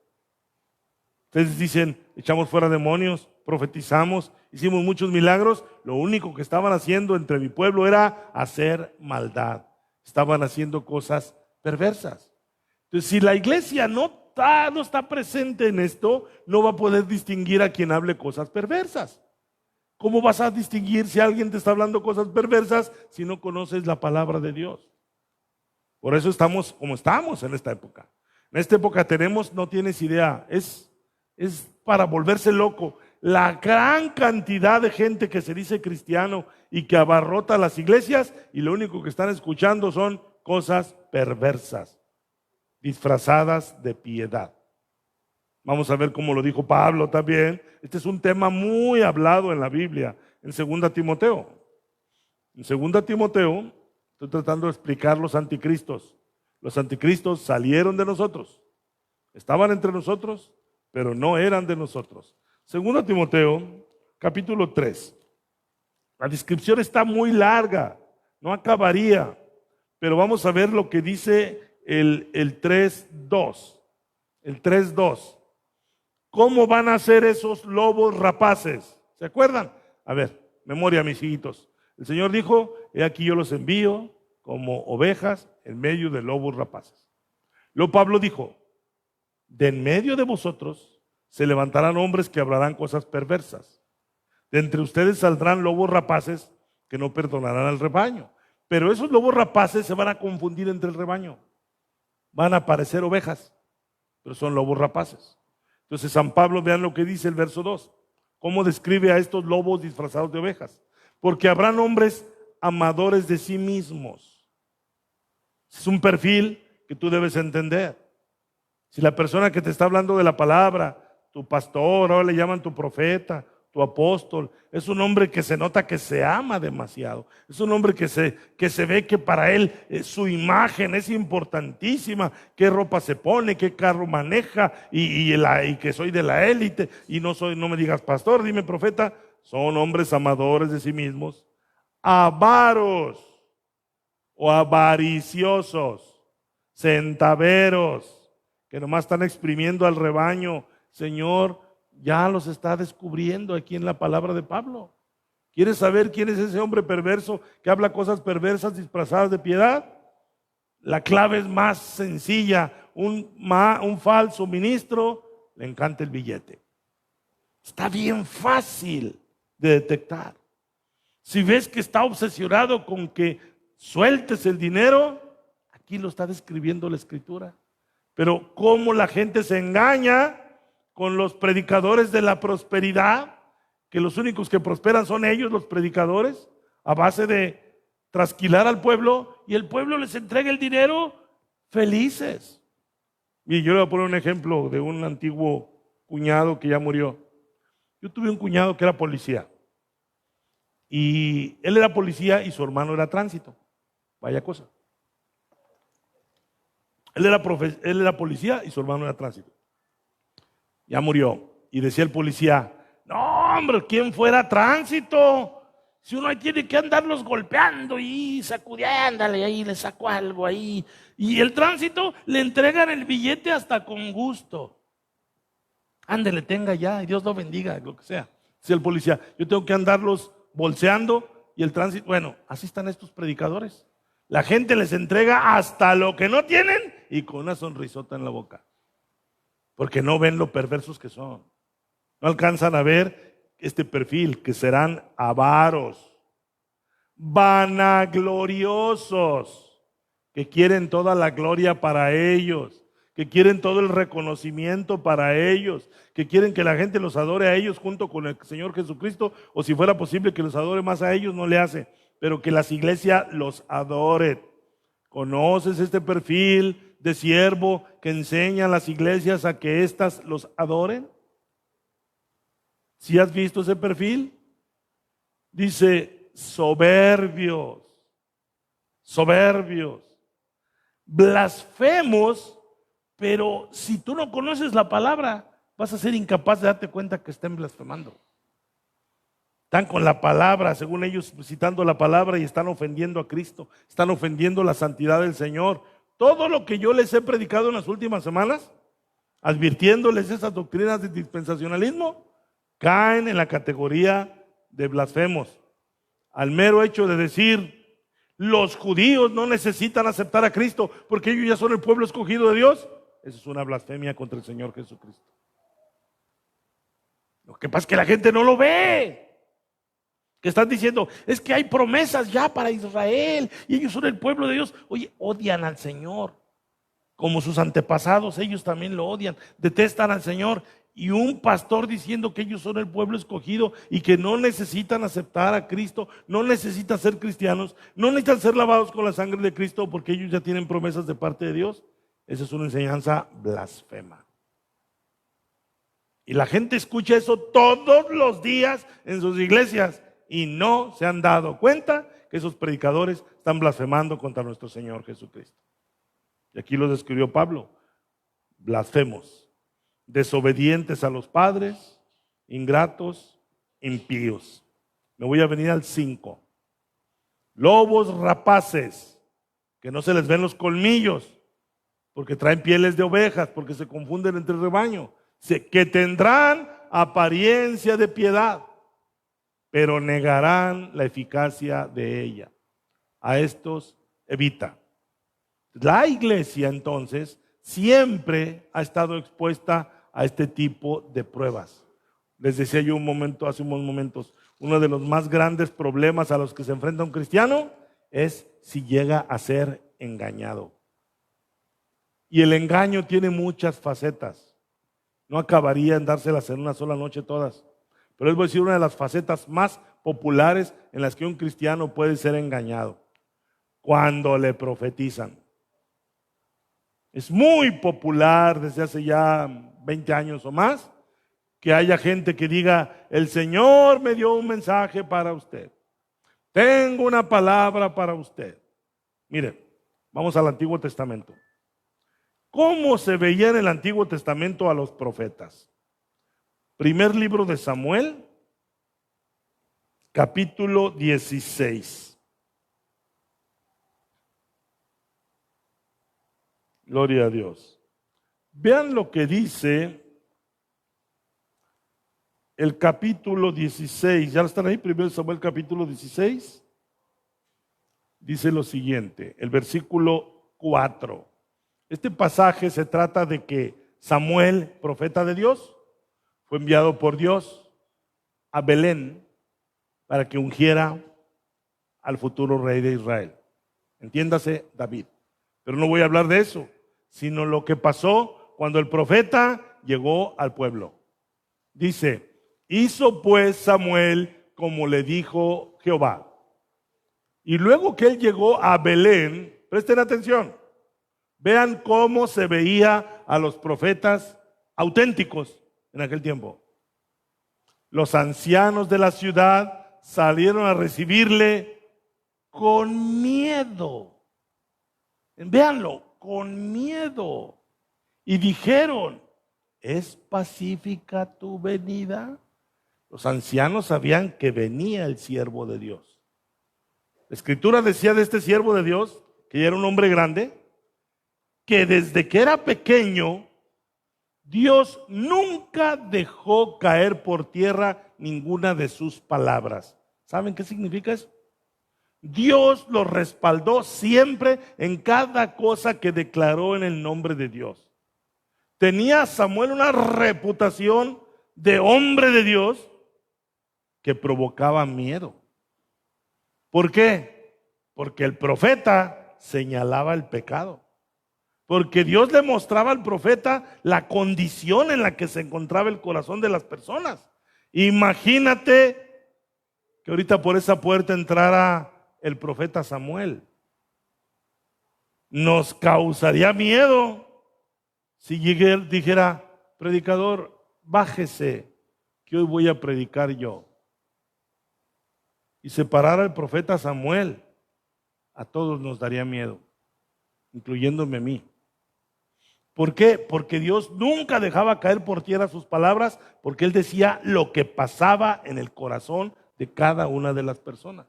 Ustedes dicen, echamos fuera demonios, profetizamos, hicimos muchos milagros. Lo único que estaban haciendo entre mi pueblo era hacer maldad. Estaban haciendo cosas perversas. Entonces, si la iglesia no está presente en esto, no va a poder distinguir a quien hable cosas perversas. ¿Cómo vas a distinguir si alguien te está hablando cosas perversas si no conoces la palabra de Dios? Por eso estamos como estamos en esta época. En esta época no tienes idea, es para volverse loco. La gran cantidad de gente que se dice cristiano y que abarrota las iglesias y lo único que están escuchando son cosas perversas, disfrazadas de piedad. Vamos a ver cómo lo dijo Pablo también. Este es un tema muy hablado en la Biblia, en 2 Timoteo. En 2 Timoteo, estoy tratando de explicar los anticristos. Los anticristos salieron de nosotros, estaban entre nosotros, pero no eran de nosotros. 2 Timoteo, capítulo 3. La descripción está muy larga, no acabaría, pero vamos a ver lo que dice el 3:2. El 3:2. ¿Cómo van a ser esos lobos rapaces? ¿Se acuerdan? A ver, memoria, mis hijitos. El Señor dijo, he aquí yo los envío como ovejas en medio de lobos rapaces. Luego Pablo dijo, de en medio de vosotros se levantarán hombres que hablarán cosas perversas. De entre ustedes saldrán lobos rapaces que no perdonarán al rebaño. Pero esos lobos rapaces se van a confundir entre el rebaño. Van a parecer ovejas, pero son lobos rapaces. Entonces San Pablo, vean lo que dice el verso 2. ¿Cómo describe a estos lobos disfrazados de ovejas? Porque habrán hombres amadores de sí mismos. Es un perfil que tú debes entender. Si la persona que te está hablando de la palabra, tu pastor, ahora le llaman tu profeta, tu apóstol, es un hombre que se nota que se ama demasiado. Es un hombre que se ve que para él su imagen es importantísima. Qué ropa se pone, qué carro maneja y que soy de la élite y no me digas pastor, dime profeta. Son hombres amadores de sí mismos, avaros o avariciosos, centaveros, que nomás están exprimiendo al rebaño. Señor, ya los está descubriendo aquí en la palabra de Pablo. ¿Quieres saber quién es ese hombre perverso que habla cosas perversas disfrazadas de piedad? La clave es más sencilla. Un falso ministro le encanta el billete. Está bien fácil de detectar. Si ves que está obsesionado con que sueltes el dinero, aquí lo está describiendo la Escritura. Pero cómo la gente se engaña con los predicadores de la prosperidad, que los únicos que prosperan son ellos, los predicadores, a base de trasquilar al pueblo, y el pueblo les entrega el dinero felices. Y yo le voy a poner un ejemplo de un antiguo cuñado que ya murió. Yo tuve un cuñado que era policía, y él era policía y su hermano era tránsito. Vaya cosa. Él era policía y su hermano era tránsito. Ya murió. Y decía el policía, no hombre, ¿quién fuera tránsito? Si uno ahí tiene que andarlos golpeando y sacudiéndole, ahí le sacó algo ahí. Y el tránsito le entregan el billete hasta con gusto. Ándele, tenga ya, y Dios lo bendiga, lo que sea. Decía el policía, yo tengo que andarlos bolseando y el tránsito, bueno, así están estos predicadores. La gente les entrega hasta lo que no tienen y con una sonrisota en la boca. Porque no ven lo perversos que son. No alcanzan a ver este perfil, que serán avaros, vanagloriosos, que quieren toda la gloria para ellos, que quieren todo el reconocimiento para ellos, que quieren que la gente los adore a ellos junto con el Señor Jesucristo, o si fuera posible que los adore más a ellos, no le hace, pero que las iglesias los adoren. ¿Conoces este perfil de siervo que enseña a las iglesias a que éstas los adoren? ¿Sí has visto ese perfil? Dice soberbios, blasfemos, pero si tú no conoces la palabra, vas a ser incapaz de darte cuenta que estén blasfemando. Están con la palabra, según ellos, citando la palabra y están ofendiendo a Cristo, están ofendiendo la santidad del Señor. Todo lo que yo les he predicado en las últimas semanas, advirtiéndoles esas doctrinas de dispensacionalismo, caen en la categoría de blasfemos. Al mero hecho de decir, los judíos no necesitan aceptar a Cristo porque ellos ya son el pueblo escogido de Dios, eso es una blasfemia contra el Señor Jesucristo. Lo que pasa es que la gente no lo ve. Que están diciendo, es que hay promesas ya para Israel y ellos son el pueblo de Dios. Oye, odian al Señor como sus antepasados, ellos también lo odian, detestan al Señor. Y un pastor diciendo que ellos son el pueblo escogido y que no necesitan aceptar a Cristo, no necesitan ser cristianos, no necesitan ser lavados con la sangre de Cristo porque ellos ya tienen promesas de parte de Dios. Esa es una enseñanza blasfema. Y la gente escucha eso todos los días en sus iglesias y no se han dado cuenta que esos predicadores están blasfemando contra nuestro Señor Jesucristo. Y aquí lo describió Pablo: blasfemos, desobedientes a los padres, ingratos, impíos. Me voy a venir al 5. Lobos rapaces, que no se les ven los colmillos, porque traen pieles de ovejas, porque se confunden entre el rebaño, que tendrán apariencia de piedad, pero negarán la eficacia de ella. A estos evita. La iglesia entonces siempre ha estado expuesta a este tipo de pruebas. Les decía yo hace unos momentos, uno de los más grandes problemas a los que se enfrenta un cristiano es si llega a ser engañado. Y el engaño tiene muchas facetas. No acabaría en dárselas en una sola noche todas. Pero les voy a decir una de las facetas más populares en las que un cristiano puede ser engañado: cuando le profetizan. Es muy popular desde hace ya 20 años o más que haya gente que diga: el Señor me dio un mensaje para usted, tengo una palabra para usted. Mire, vamos al Antiguo Testamento. ¿Cómo se veía en el Antiguo Testamento a los profetas? Primer libro de Samuel, capítulo 16. Gloria a Dios. Vean lo que dice el capítulo 16. ¿Ya están ahí? Primero Samuel capítulo 16. Dice lo siguiente, el versículo 4. Este pasaje se trata de que Samuel, profeta de Dios, fue enviado por Dios a Belén para que ungiera al futuro rey de Israel. Entiéndase, David. Pero no voy a hablar de eso, sino lo que pasó cuando el profeta llegó al pueblo. Dice: hizo pues Samuel como le dijo Jehová. Y luego que él llegó a Belén, presten atención, vean cómo se veía a los profetas auténticos en aquel tiempo. Los ancianos de la ciudad salieron a recibirle con miedo. Véanlo, con miedo. Y dijeron: ¿es pacífica tu venida? Los ancianos sabían que venía el siervo de Dios. La Escritura decía de este siervo de Dios, que ya era un hombre grande, que desde que era pequeño, Dios nunca dejó caer por tierra ninguna de sus palabras. ¿Saben qué significa eso? Dios lo respaldó siempre en cada cosa que declaró en el nombre de Dios. Tenía Samuel una reputación de hombre de Dios que provocaba miedo. ¿Por qué? Porque el profeta señalaba el pecado. Porque Dios le mostraba al profeta la condición en la que se encontraba el corazón de las personas. Imagínate que ahorita por esa puerta entrara el profeta Samuel. Nos causaría miedo si dijera: predicador, bájese, que hoy voy a predicar yo. Y separar al profeta Samuel, a todos nos daría miedo, incluyéndome a mí. ¿Por qué? Porque Dios nunca dejaba caer por tierra sus palabras, porque Él decía lo que pasaba en el corazón de cada una de las personas.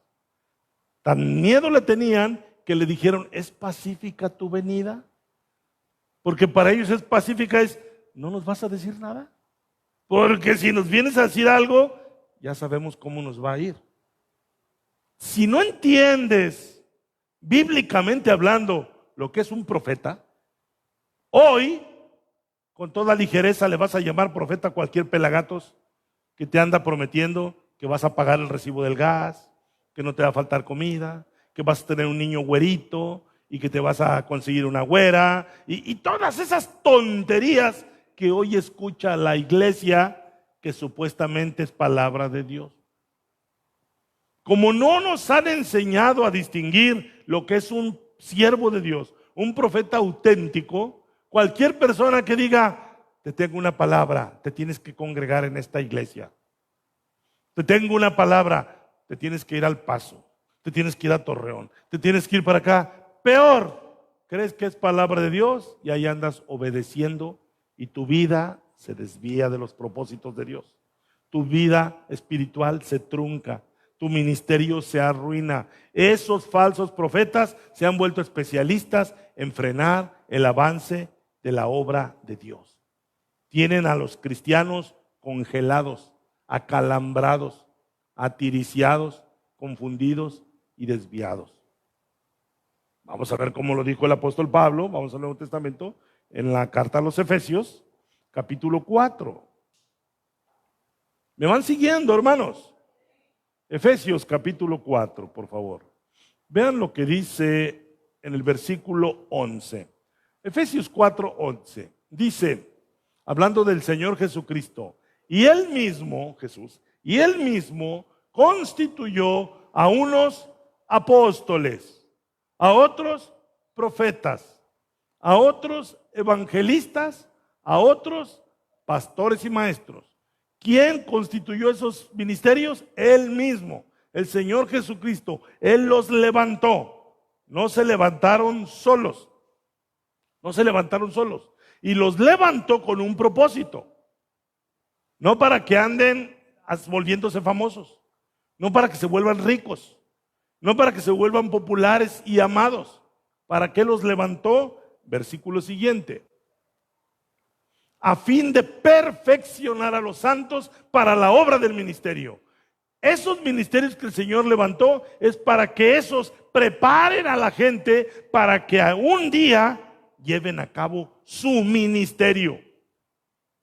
Tan miedo le tenían que le dijeron: ¿es pacífica tu venida? Porque para ellos es pacífica, ¿no nos vas a decir nada? Porque si nos vienes a decir algo, ya sabemos cómo nos va a ir. Si no entiendes, bíblicamente hablando, lo que es un profeta, hoy, con toda ligereza, le vas a llamar profeta a cualquier pelagatos que te anda prometiendo que vas a pagar el recibo del gas, que no te va a faltar comida, que vas a tener un niño güerito y que te vas a conseguir una güera y todas esas tonterías que hoy escucha la iglesia, que supuestamente es palabra de Dios. Como no nos han enseñado a distinguir lo que es un siervo de Dios, un profeta auténtico, cualquier persona que diga: te tengo una palabra, te tienes que congregar en esta iglesia. Te tengo una palabra, te tienes que ir al Paso, te tienes que ir a Torreón, te tienes que ir para acá. Peor, crees que es palabra de Dios y ahí andas obedeciendo y tu vida se desvía de los propósitos de Dios. Tu vida espiritual se trunca. Tu ministerio se arruina. Esos falsos profetas se han vuelto especialistas en frenar el avance de la obra de Dios. Tienen a los cristianos congelados, acalambrados, atiriciados, confundidos y desviados. Vamos a ver cómo lo dijo el apóstol Pablo, vamos al Nuevo Testamento, en la carta a los Efesios, capítulo 4. ¿Me van siguiendo, hermanos? Efesios capítulo 4, por favor. Vean lo que dice en el versículo 11. Efesios 4, 11. Dice, hablando del Señor Jesucristo, y Él mismo, Jesús, Y Él mismo constituyó a unos apóstoles, a otros profetas, a otros evangelistas, a otros pastores y maestros. ¿Quién constituyó esos ministerios? Él mismo, el Señor Jesucristo. Él los levantó. No se levantaron solos. No se levantaron solos. Y los levantó con un propósito. No para que anden volviéndose famosos. No para que se vuelvan ricos. No para que se vuelvan populares y amados. ¿Para qué los levantó? Versículo siguiente. A fin de perfeccionar a los santos para la obra del ministerio. Esos ministerios que el Señor levantó es para que esos preparen a la gente para que un día lleven a cabo su ministerio.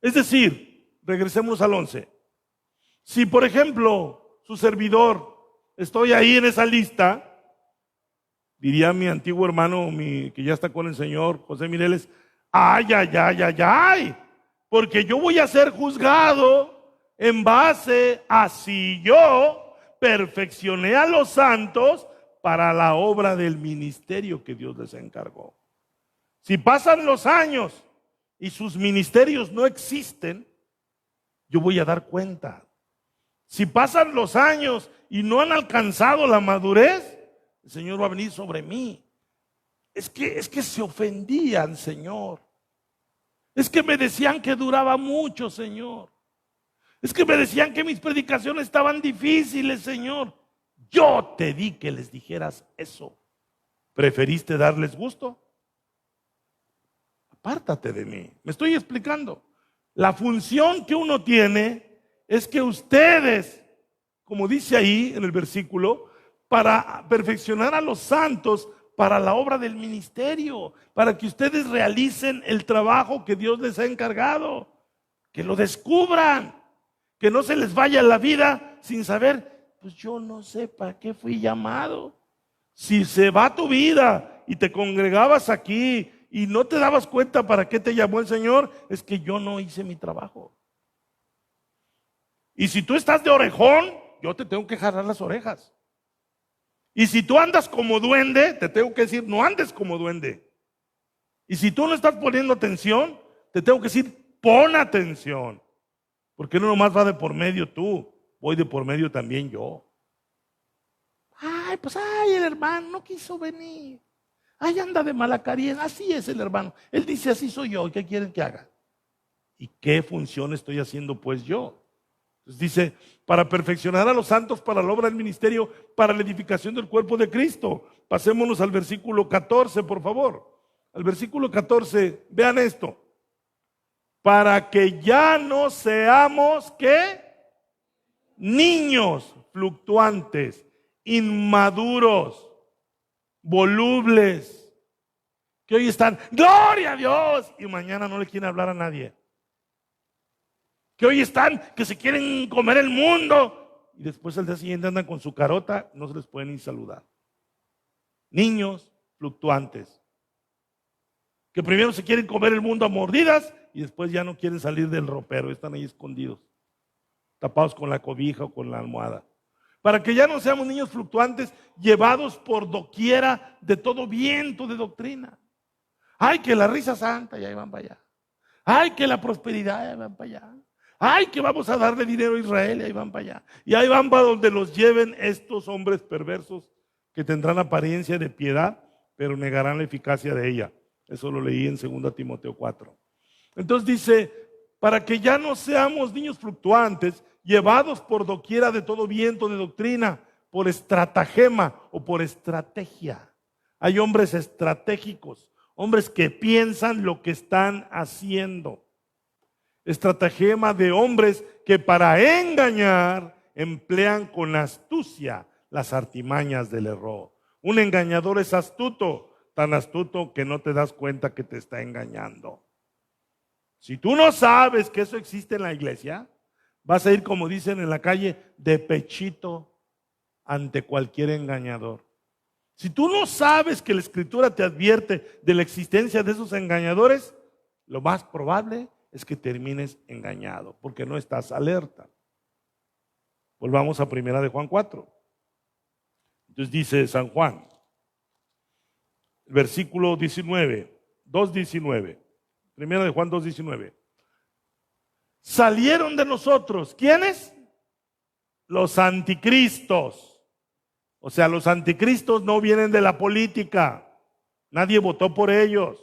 Es decir, regresemos al 11. Si por ejemplo su servidor, estoy ahí en esa lista, diría mi antiguo hermano que ya está con el Señor, José Mireles, ay, ay, ay, ay, ay, porque yo voy a ser juzgado en base a si yo perfeccioné a los santos para la obra del ministerio que Dios les encargó. Si pasan los años y sus ministerios no existen, yo voy a dar cuenta. Si pasan los años y no han alcanzado la madurez, el Señor va a venir sobre mí. Es que se ofendían, Señor. Es que me decían que duraba mucho, Señor. Es que me decían que mis predicaciones estaban difíciles, Señor. Yo te di que les dijeras eso. ¿Preferiste darles gusto? Apártate de mí. Me estoy explicando. La función que uno tiene es que ustedes, como dice ahí en el versículo, para perfeccionar a los santos para la obra del ministerio, para que ustedes realicen el trabajo que Dios les ha encargado, que lo descubran, que no se les vaya la vida sin saber, pues yo no sé para qué fui llamado. Si se va tu vida y te congregabas aquí y no te dabas cuenta para qué te llamó el Señor, es que yo no hice mi trabajo. Y si tú estás de orejón, yo te tengo que jalar las orejas. Y si tú andas como duende, te tengo que decir, no andes como duende. Y si tú no estás poniendo atención, te tengo que decir, pon atención. Porque no nomás va de por medio tú, voy de por medio también yo. Ay, pues el hermano no quiso venir. Ay, anda de malacarien, así es el hermano. Él dice, así soy yo, ¿qué quieren que haga? ¿Y qué función estoy haciendo pues yo? Entonces dice, para perfeccionar a los santos para la obra del ministerio, para la edificación del cuerpo de Cristo. Pasémonos al versículo 14, por favor. Al versículo 14, vean esto. Para que ya no seamos, ¿qué? Niños fluctuantes, inmaduros, volubles, que hoy están, gloria a Dios, y mañana no le quieren hablar a nadie. Que hoy están, que se quieren comer el mundo y después al día siguiente andan con su carota, no se les puede ni saludar. Niños fluctuantes, que primero se quieren comer el mundo a mordidas y después ya no quieren salir del ropero, están ahí escondidos, tapados con la cobija o con la almohada. Para que ya no seamos niños fluctuantes, llevados por doquiera de todo viento de doctrina. Ay, que la risa santa, y ahí van para allá. Ay, que la prosperidad, y ahí van para allá. Ay, que vamos a darle dinero a Israel, y ahí van para allá. Y ahí van para donde los lleven estos hombres perversos que tendrán apariencia de piedad, pero negarán la eficacia de ella. Eso lo leí en 2 Timoteo 4. Entonces dice, para que ya no seamos niños fluctuantes, llevados por doquiera de todo viento de doctrina, por estratagema o por estrategia. Hay hombres estratégicos, hombres que piensan lo que están haciendo. Estratagema de hombres que para engañar emplean con astucia las artimañas del error. Un engañador es astuto, tan astuto que no te das cuenta que te está engañando. Si tú no sabes que eso existe en la iglesia, vas a ir, como dicen en la calle, de pechito ante cualquier engañador. Si tú no sabes que la Escritura te advierte de la existencia de esos engañadores, lo más probable es que termines engañado, porque no estás alerta. Volvamos a primera de Juan 4. Entonces dice San Juan, versículo 19, 2:19. Primera de Juan 2:19. Salieron de nosotros, ¿quiénes? Los anticristos. O sea, los anticristos no vienen de la política. Nadie votó por ellos.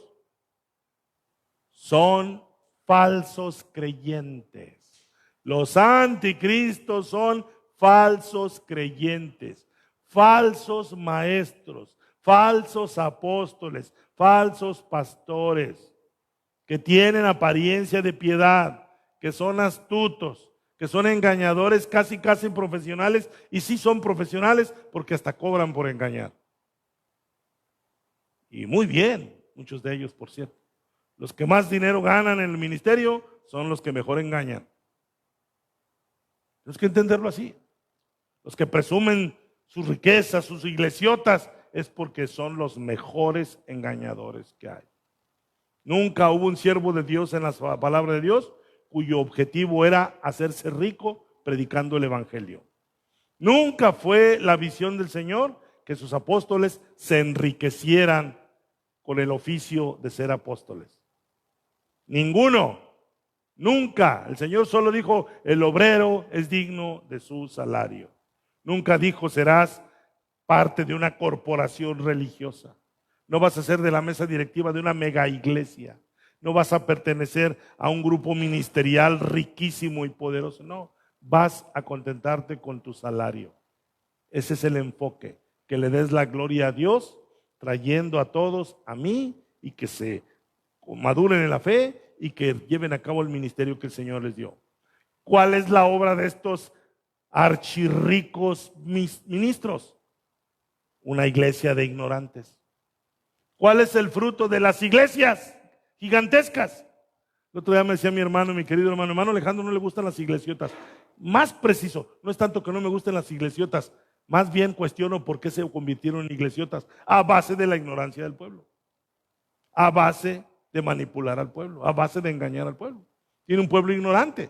Son falsos creyentes. Los anticristos son falsos creyentes, falsos maestros, falsos apóstoles, falsos pastores, que tienen apariencia de piedad, que son astutos, que son engañadores casi profesionales, y sí son profesionales porque hasta cobran por engañar. Y muy bien, muchos de ellos, por cierto. Los que más dinero ganan en el ministerio son los que mejor engañan. Tienes que entenderlo así. Los que presumen sus riquezas, sus iglesiotas, es porque son los mejores engañadores que hay. Nunca hubo un siervo de Dios en la palabra de Dios cuyo objetivo era hacerse rico predicando el evangelio. Nunca fue la visión del Señor que sus apóstoles se enriquecieran con el oficio de ser apóstoles. Ninguno, nunca. El Señor solo dijo, el obrero es digno de su salario. Nunca dijo, serás parte de una corporación religiosa. No vas a ser de la mesa directiva de una mega iglesia. No vas a pertenecer a un grupo ministerial riquísimo y poderoso. No, vas a contentarte con tu salario. Ese es el enfoque, que le des la gloria a Dios, trayendo a todos a mí y que se maduren en la fe y que lleven a cabo el ministerio que el Señor les dio. ¿Cuál es la obra de estos archirricos ministros? Una iglesia de ignorantes. ¿Cuál es el fruto de las iglesias gigantescas? El otro día me decía mi hermano, mi querido hermano Alejandro, no le gustan las iglesiotas. Más preciso, no es tanto que no me gusten las iglesiotas, más bien cuestiono por qué se convirtieron en iglesiotas a base de la ignorancia del pueblo, a base de manipular al pueblo, a base de engañar al pueblo. Tiene un pueblo ignorante,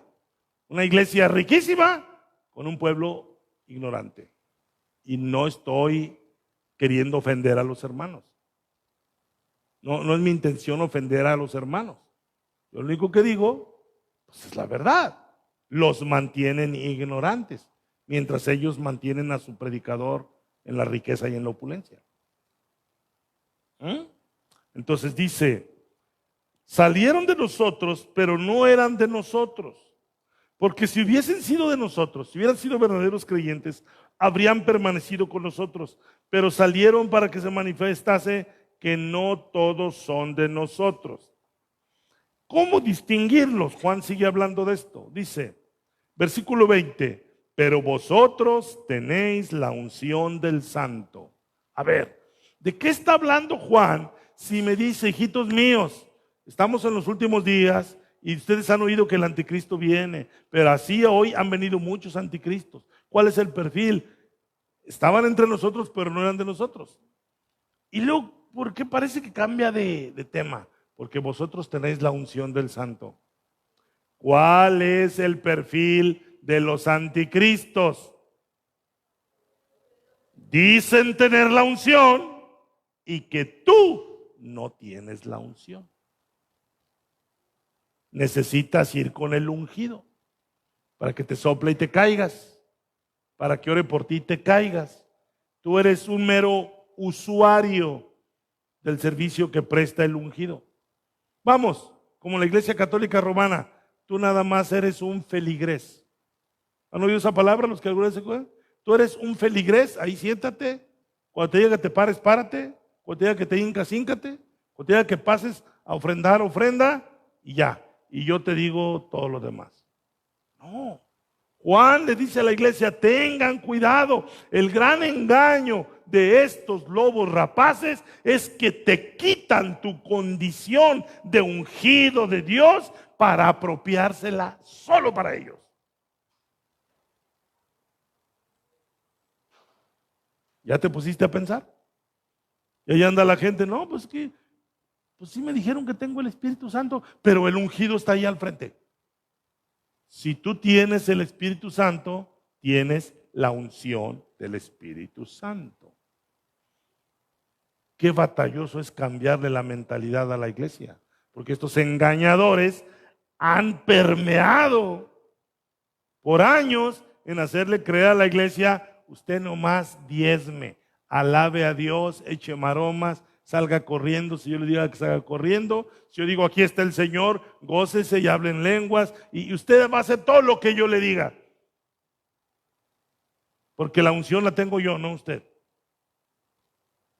una iglesia riquísima con un pueblo ignorante. Y no estoy queriendo ofender a los hermanos. No es mi intención ofender a los hermanos. Lo único que digo, pues es la verdad. Los mantienen ignorantes, mientras ellos mantienen a su predicador en la riqueza y en la opulencia. Entonces dice, salieron de nosotros, pero no eran de nosotros. Porque si hubiesen sido de nosotros, si hubieran sido verdaderos creyentes, habrían permanecido con nosotros. Pero salieron para que se manifestase que no todos son de nosotros. ¿Cómo distinguirlos? Juan sigue hablando de esto. Dice, versículo 20, pero vosotros tenéis la unción del Santo. A ver, ¿de qué está hablando Juan si me dice, hijitos míos, estamos en los últimos días y ustedes han oído que el anticristo viene, pero así hoy han venido muchos anticristos? ¿Cuál es el perfil? Estaban entre nosotros, pero no eran de nosotros. Y luego, ¿por qué parece que cambia de tema? Porque vosotros tenéis la unción del Santo. ¿Cuál es el perfil de los anticristos? Dicen tener la unción y que tú no tienes la unción. Necesitas ir con el ungido para que te sople y te caigas, para que ore por ti y te caigas. Tú eres un mero usuario del servicio que presta el ungido. Vamos, como la Iglesia Católica Romana, tú nada más eres un feligrés. ¿Han oído esa palabra los que alguna vez se acuerdan? Tú eres un feligrés, ahí siéntate. Cuando te diga que te pares, párate. Cuando te diga que te hincas, híncate. Cuando te diga que pases a ofrendar, ofrenda y ya. Y yo te digo todo lo demás. No. Juan le dice a la iglesia, tengan cuidado. El gran engaño de estos lobos rapaces es que te quitan tu condición de ungido de Dios para apropiársela solo para ellos. ¿Ya te pusiste a pensar? Y ahí anda la gente, no, pues que, pues sí me dijeron que tengo el Espíritu Santo, pero el ungido está ahí al frente. Si tú tienes el Espíritu Santo, tienes la unción del Espíritu Santo. Qué batalloso es cambiarle la mentalidad a la iglesia, porque estos engañadores han permeado por años en hacerle creer a la iglesia: usted nomás diezme, alabe a Dios, eche maromas, salga corriendo. Si yo le digo que salga corriendo, si yo digo aquí está el Señor, gócese y hable en lenguas, y usted va a hacer todo lo que yo le diga, porque la unción la tengo yo, no usted.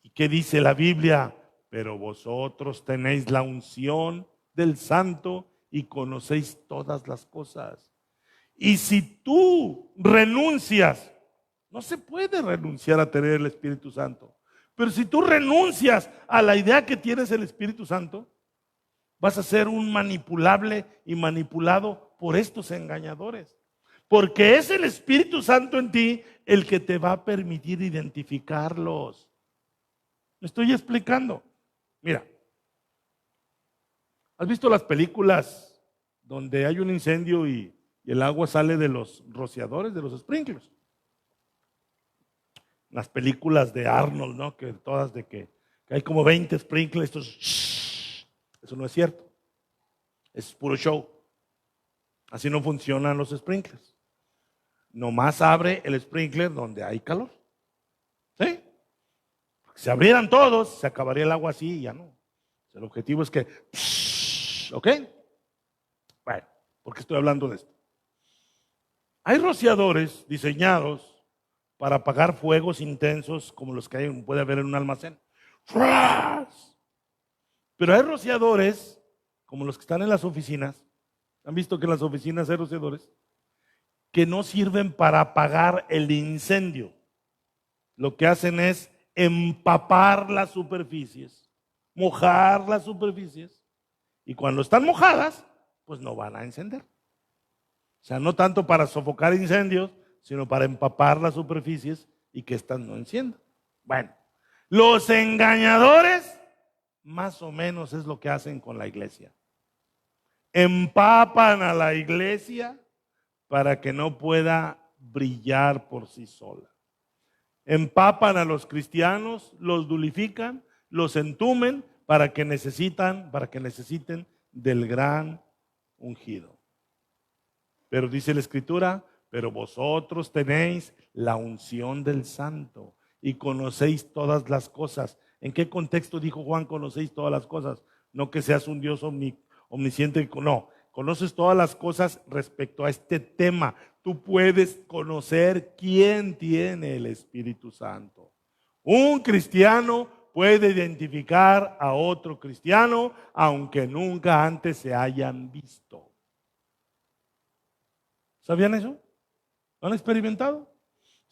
¿Y qué dice la Biblia? Pero vosotros tenéis la unción del Santo y conocéis todas las cosas. Y si tú renuncias, no se puede renunciar a tener el Espíritu Santo, pero si tú renuncias a la idea que tienes el Espíritu Santo, vas a ser un manipulable y manipulado por estos engañadores, porque es el Espíritu Santo en ti el que te va a permitir identificarlos. ¿Me estoy explicando? Mira, ¿has visto las películas donde hay un incendio y el agua sale de los rociadores, de los sprinklers? Las películas de Arnold, ¿no? Que todas de que hay como 20 sprinklers. Eso no es cierto. Es puro show. Así no funcionan los sprinklers. Nomás abre el sprinkler donde hay calor. ¿Sí? Si abrieran todos, se acabaría el agua así y ya no. El objetivo es que, ¿ok? Bueno, ¿por qué estoy hablando de esto? Hay rociadores diseñados para apagar fuegos intensos como los que puede haber en un almacén. Pero hay rociadores como los que están en las oficinas. ¿Han visto que en las oficinas hay rociadores que no sirven para apagar el incendio? Lo que hacen es empapar las superficies, mojar las superficies, y cuando están mojadas, pues no van a encender. O sea, no tanto para sofocar incendios, sino para empapar las superficies y que éstas no enciendan. Bueno, los engañadores más o menos es lo que hacen con la iglesia. Empapan a la iglesia para que no pueda brillar por sí sola. Empapan a los cristianos, los dulcifican, los entumen para que necesiten del gran ungido. Pero dice la Escritura: pero vosotros tenéis la unción del Santo y conocéis todas las cosas. ¿En qué contexto dijo Juan conocéis todas las cosas? No que seas un Dios omnisciente, no. Conoces todas las cosas respecto a este tema. Tú puedes conocer quién tiene el Espíritu Santo. Un cristiano puede identificar a otro cristiano aunque nunca antes se hayan visto. ¿Sabían eso? ¿Lo han experimentado?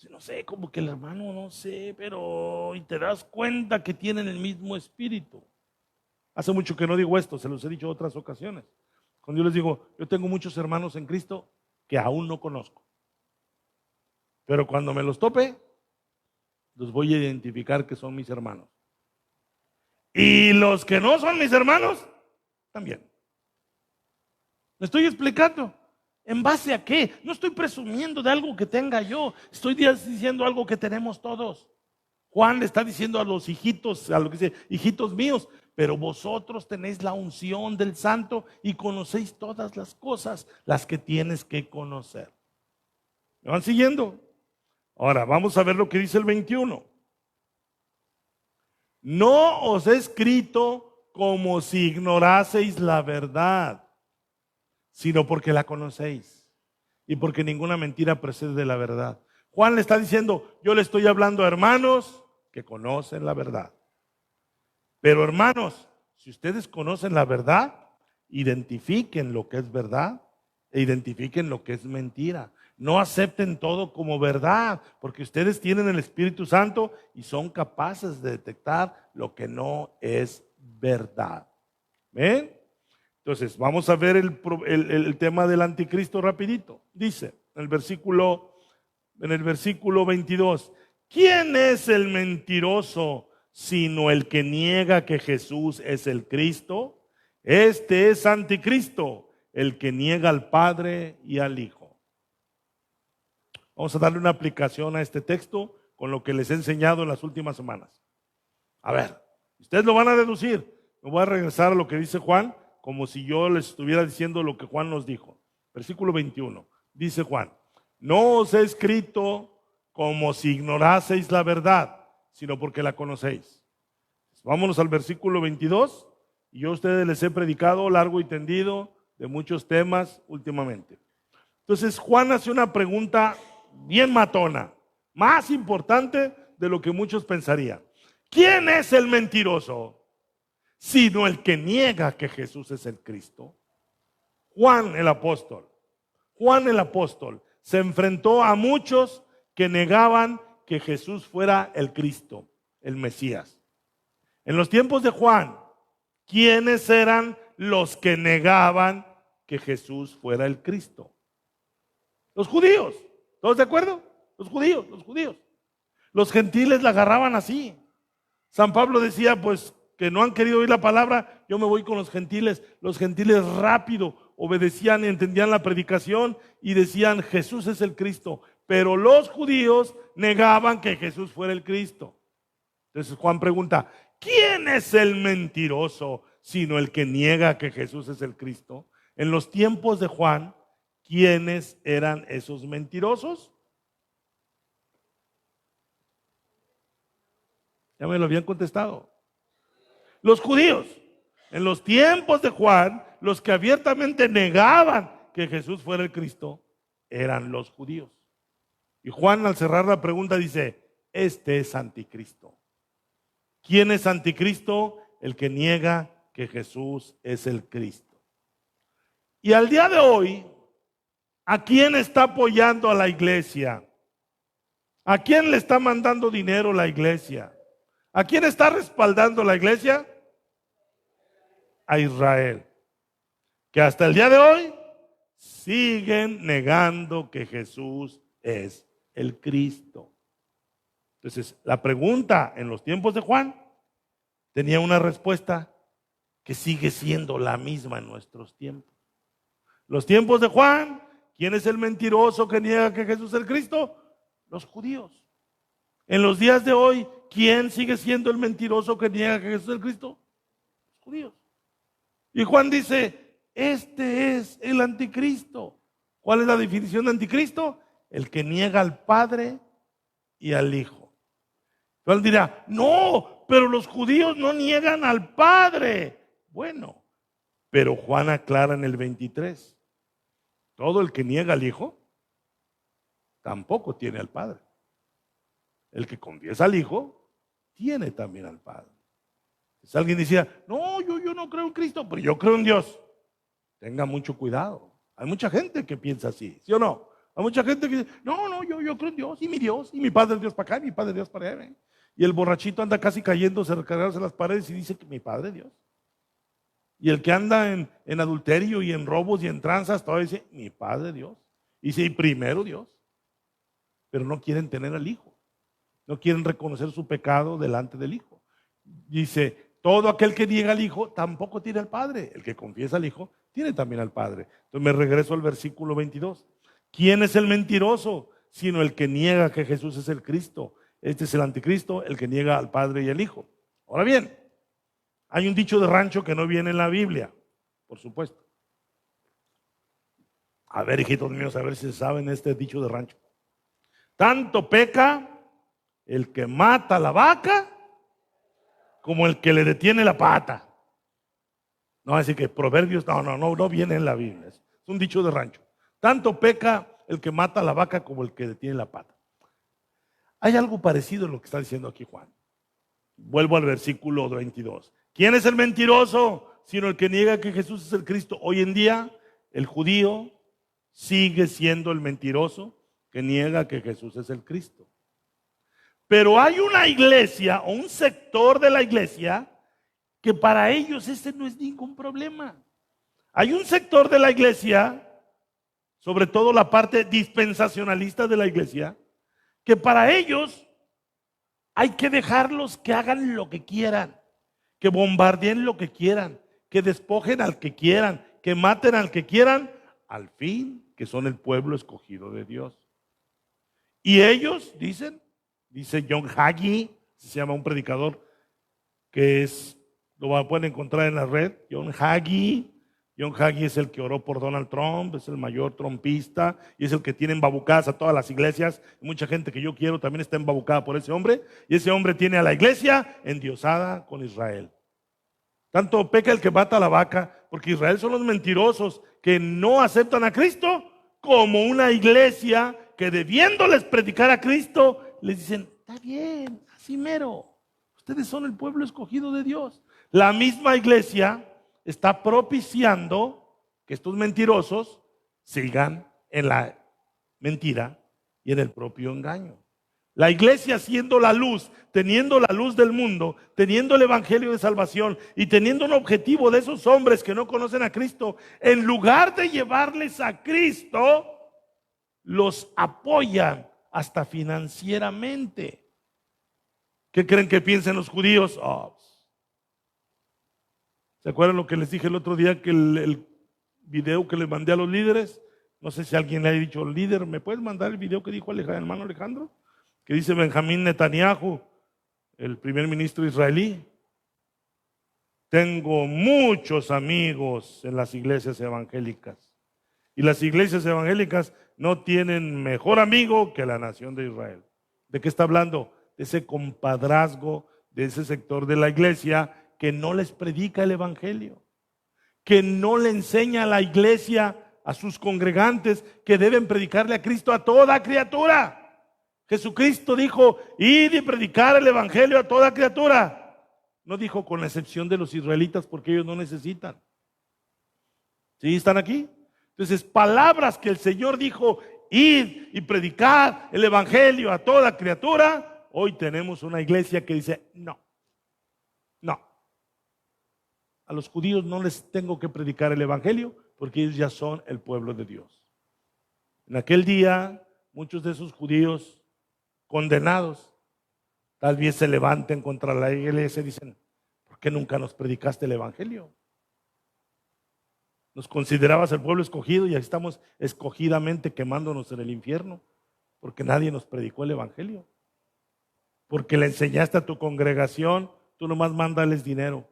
No sé, como que el hermano, no sé, pero y te das cuenta que tienen el mismo espíritu. Hace mucho que no digo esto, se los he dicho en otras ocasiones. Cuando yo les digo, yo tengo muchos hermanos en Cristo que aún no conozco, pero cuando me los tope, los voy a identificar que son mis hermanos. Y los que no son mis hermanos, también. ¿Me estoy explicando? ¿En base a qué? No estoy presumiendo de algo que tenga yo, estoy diciendo algo que tenemos todos. Juan le está diciendo a los hijitos, a lo que dice, hijitos míos, pero vosotros tenéis la unción del Santo y conocéis todas las cosas, las que tienes que conocer. ¿Me van siguiendo? Ahora, vamos a ver lo que dice el 21. No os he escrito como si ignoraseis la verdad, sino porque la conocéis y porque ninguna mentira precede de la verdad. Juan le está diciendo, yo le estoy hablando a hermanos que conocen la verdad. Pero hermanos, si ustedes conocen la verdad, identifiquen lo que es verdad e identifiquen lo que es mentira. No acepten todo como verdad, porque ustedes tienen el Espíritu Santo y son capaces de detectar lo que no es verdad. ¿Ven? Entonces, vamos a ver el tema del anticristo rapidito. Dice en el versículo 22, ¿quién es el mentiroso sino el que niega que Jesús es el Cristo? Este es anticristo, el que niega al Padre y al Hijo. Vamos a darle una aplicación a este texto con lo que les he enseñado en las últimas semanas. A ver, ustedes lo van a deducir. Me voy a regresar a lo que dice Juan, como si yo les estuviera diciendo lo que Juan nos dijo. Versículo 21, dice Juan: no os he escrito como si ignoraseis la verdad, sino porque la conocéis. Vámonos al versículo 22, y yo a ustedes les he predicado largo y tendido de muchos temas últimamente. Entonces Juan hace una pregunta bien matona, más importante de lo que muchos pensarían. ¿Quién es el mentiroso? Sino el que niega que Jesús es el Cristo. Juan el apóstol se enfrentó a muchos que negaban que Jesús fuera el Cristo, el Mesías. En los tiempos de Juan, ¿quiénes eran los que negaban que Jesús fuera el Cristo? Los judíos. ¿Todos de acuerdo? Los judíos. Los gentiles la agarraban así. San Pablo decía, pues, que no han querido oír la palabra, yo me voy con los gentiles. Los gentiles rápido obedecían y entendían la predicación y decían, Jesús es el Cristo. Pero los judíos negaban que Jesús fuera el Cristo. Entonces Juan pregunta, ¿quién es el mentiroso sino el que niega que Jesús es el Cristo? En los tiempos de Juan, ¿quiénes eran esos mentirosos? Ya me lo habían contestado. Los judíos. En los tiempos de Juan, los que abiertamente negaban que Jesús fuera el Cristo, eran los judíos. Y Juan, al cerrar la pregunta, dice, este es anticristo. ¿Quién es anticristo? El que niega que Jesús es el Cristo. Y al día de hoy, ¿a quién está apoyando a la iglesia? ¿A quién le está mandando dinero la iglesia? ¿A quién está respaldando la iglesia? A Israel. Que hasta el día de hoy siguen negando que Jesús es el Cristo. Entonces, la pregunta en los tiempos de Juan tenía una respuesta que sigue siendo la misma en nuestros tiempos. Los tiempos de Juan, ¿quién es el mentiroso que niega que Jesús es el Cristo? Los judíos. En los días de hoy, ¿quién sigue siendo el mentiroso que niega que Jesús es el Cristo? Los judíos. Y Juan dice, este es el anticristo. ¿Cuál es la definición de anticristo? El que niega al Padre y al Hijo. Juan dirá, no, pero los judíos no niegan al Padre. Bueno, pero Juan aclara en el 23, todo el que niega al Hijo tampoco tiene al Padre. El que confiesa al Hijo tiene también al Padre. Si alguien decía, no, yo no creo en Cristo, pero yo creo en Dios. Tenga mucho cuidado. Hay mucha gente que piensa así, ¿sí o no? Hay mucha gente que dice, no, yo creo en Dios, y mi Padre es Dios para acá, y mi Padre es Dios para allá. Y el borrachito anda casi cayéndose, recargándose las paredes y dice que mi Padre es Dios. Y el que anda en adulterio y en robos y en tranzas, todavía dice, mi Padre es Dios. Y dice, y primero Dios. Pero no quieren tener al Hijo. No quieren reconocer su pecado delante del Hijo. Dice, todo aquel que niega al Hijo tampoco tiene al Padre. El que confiesa al Hijo tiene también al Padre. Entonces me regreso al versículo 22. ¿Quién es el mentiroso? Sino el que niega que Jesús es el Cristo. Este es el anticristo, el que niega al Padre y al Hijo. Ahora bien, hay un dicho de rancho que no viene en la Biblia, por supuesto. A ver, hijitos míos, a ver si saben este dicho de rancho. Tanto peca el que mata a la vaca como el que le detiene la pata. No, así que Proverbios, no viene en la Biblia. Es un dicho de rancho. Tanto peca el que mata a la vaca como el que detiene la pata. Hay algo parecido en lo que está diciendo aquí Juan. Vuelvo al versículo 22. ¿Quién es el mentiroso? Sino el que niega que Jesús es el Cristo. Hoy en día, el judío sigue siendo el mentiroso que niega que Jesús es el Cristo. Pero hay una iglesia o un sector de la iglesia que para ellos ese no es ningún problema. Hay un sector de la iglesia, sobre todo la parte dispensacionalista de la iglesia, que para ellos hay que dejarlos que hagan lo que quieran, que bombardeen lo que quieran, que despojen al que quieran, que maten al que quieran, al fin que son el pueblo escogido de Dios. Y ellos dice John Hagee, se llama un predicador que lo pueden encontrar en la red, John Hagee. John Hagee es el que oró por Donald Trump, es el mayor trompista y es el que tiene embabucadas a todas las iglesias. Mucha gente que yo quiero también está embabucada por ese hombre, y ese hombre tiene a la iglesia endiosada con Israel. Tanto peca el que mata a la vaca, porque Israel son los mentirosos que no aceptan a Cristo, como una iglesia que, debiéndoles predicar a Cristo, les dicen: está bien, así mero, ustedes son el pueblo escogido de Dios. La misma iglesia está propiciando que estos mentirosos sigan en la mentira y en el propio engaño. La iglesia, siendo la luz, teniendo la luz del mundo, teniendo el evangelio de salvación y teniendo un objetivo de esos hombres que no conocen a Cristo, en lugar de llevarles a Cristo, los apoyan hasta financieramente. ¿Qué creen que piensan los judíos? ¿Se acuerdan lo que les dije el otro día, que el video que les mandé a los líderes? No sé si alguien le ha dicho: líder, ¿me puedes mandar el video que dijo el hermano Alejandro? Que dice Benjamín Netanyahu, el primer ministro israelí: tengo muchos amigos en las iglesias evangélicas, y las iglesias evangélicas no tienen mejor amigo que la nación de Israel. ¿De qué está hablando? De ese compadrazgo de ese sector de la iglesia que no les predica el evangelio, que no le enseña a la iglesia, a sus congregantes, que deben predicarle a Cristo a toda criatura. Jesucristo dijo: id y predicar el evangelio a toda criatura. No dijo con la excepción de los israelitas, porque ellos no necesitan. ¿Sí están aquí? Entonces, palabras que el Señor dijo: id y predicar el evangelio a toda criatura. Hoy tenemos una iglesia que dice: no. A los judíos no les tengo que predicar el evangelio, porque ellos ya son el pueblo de Dios. En aquel día, muchos de esos judíos condenados tal vez se levanten contra la iglesia y dicen: ¿por qué nunca nos predicaste el evangelio? Nos considerabas el pueblo escogido y ahí estamos escogidamente quemándonos en el infierno, porque nadie nos predicó el evangelio. Porque le enseñaste a tu congregación, tú nomás mándales dinero,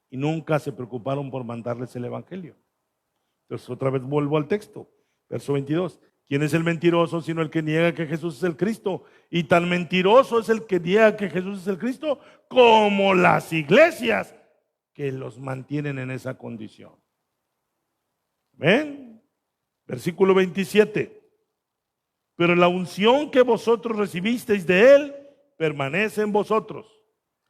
y nunca se preocuparon por mandarles el evangelio. Entonces otra vez vuelvo al texto, verso 22. ¿Quién es el mentiroso sino el que niega que Jesús es el Cristo? Y tan mentiroso es el que niega que Jesús es el Cristo como las iglesias que los mantienen en esa condición. ¿Ven? Versículo 27. Pero la unción que vosotros recibisteis de Él permanece en vosotros.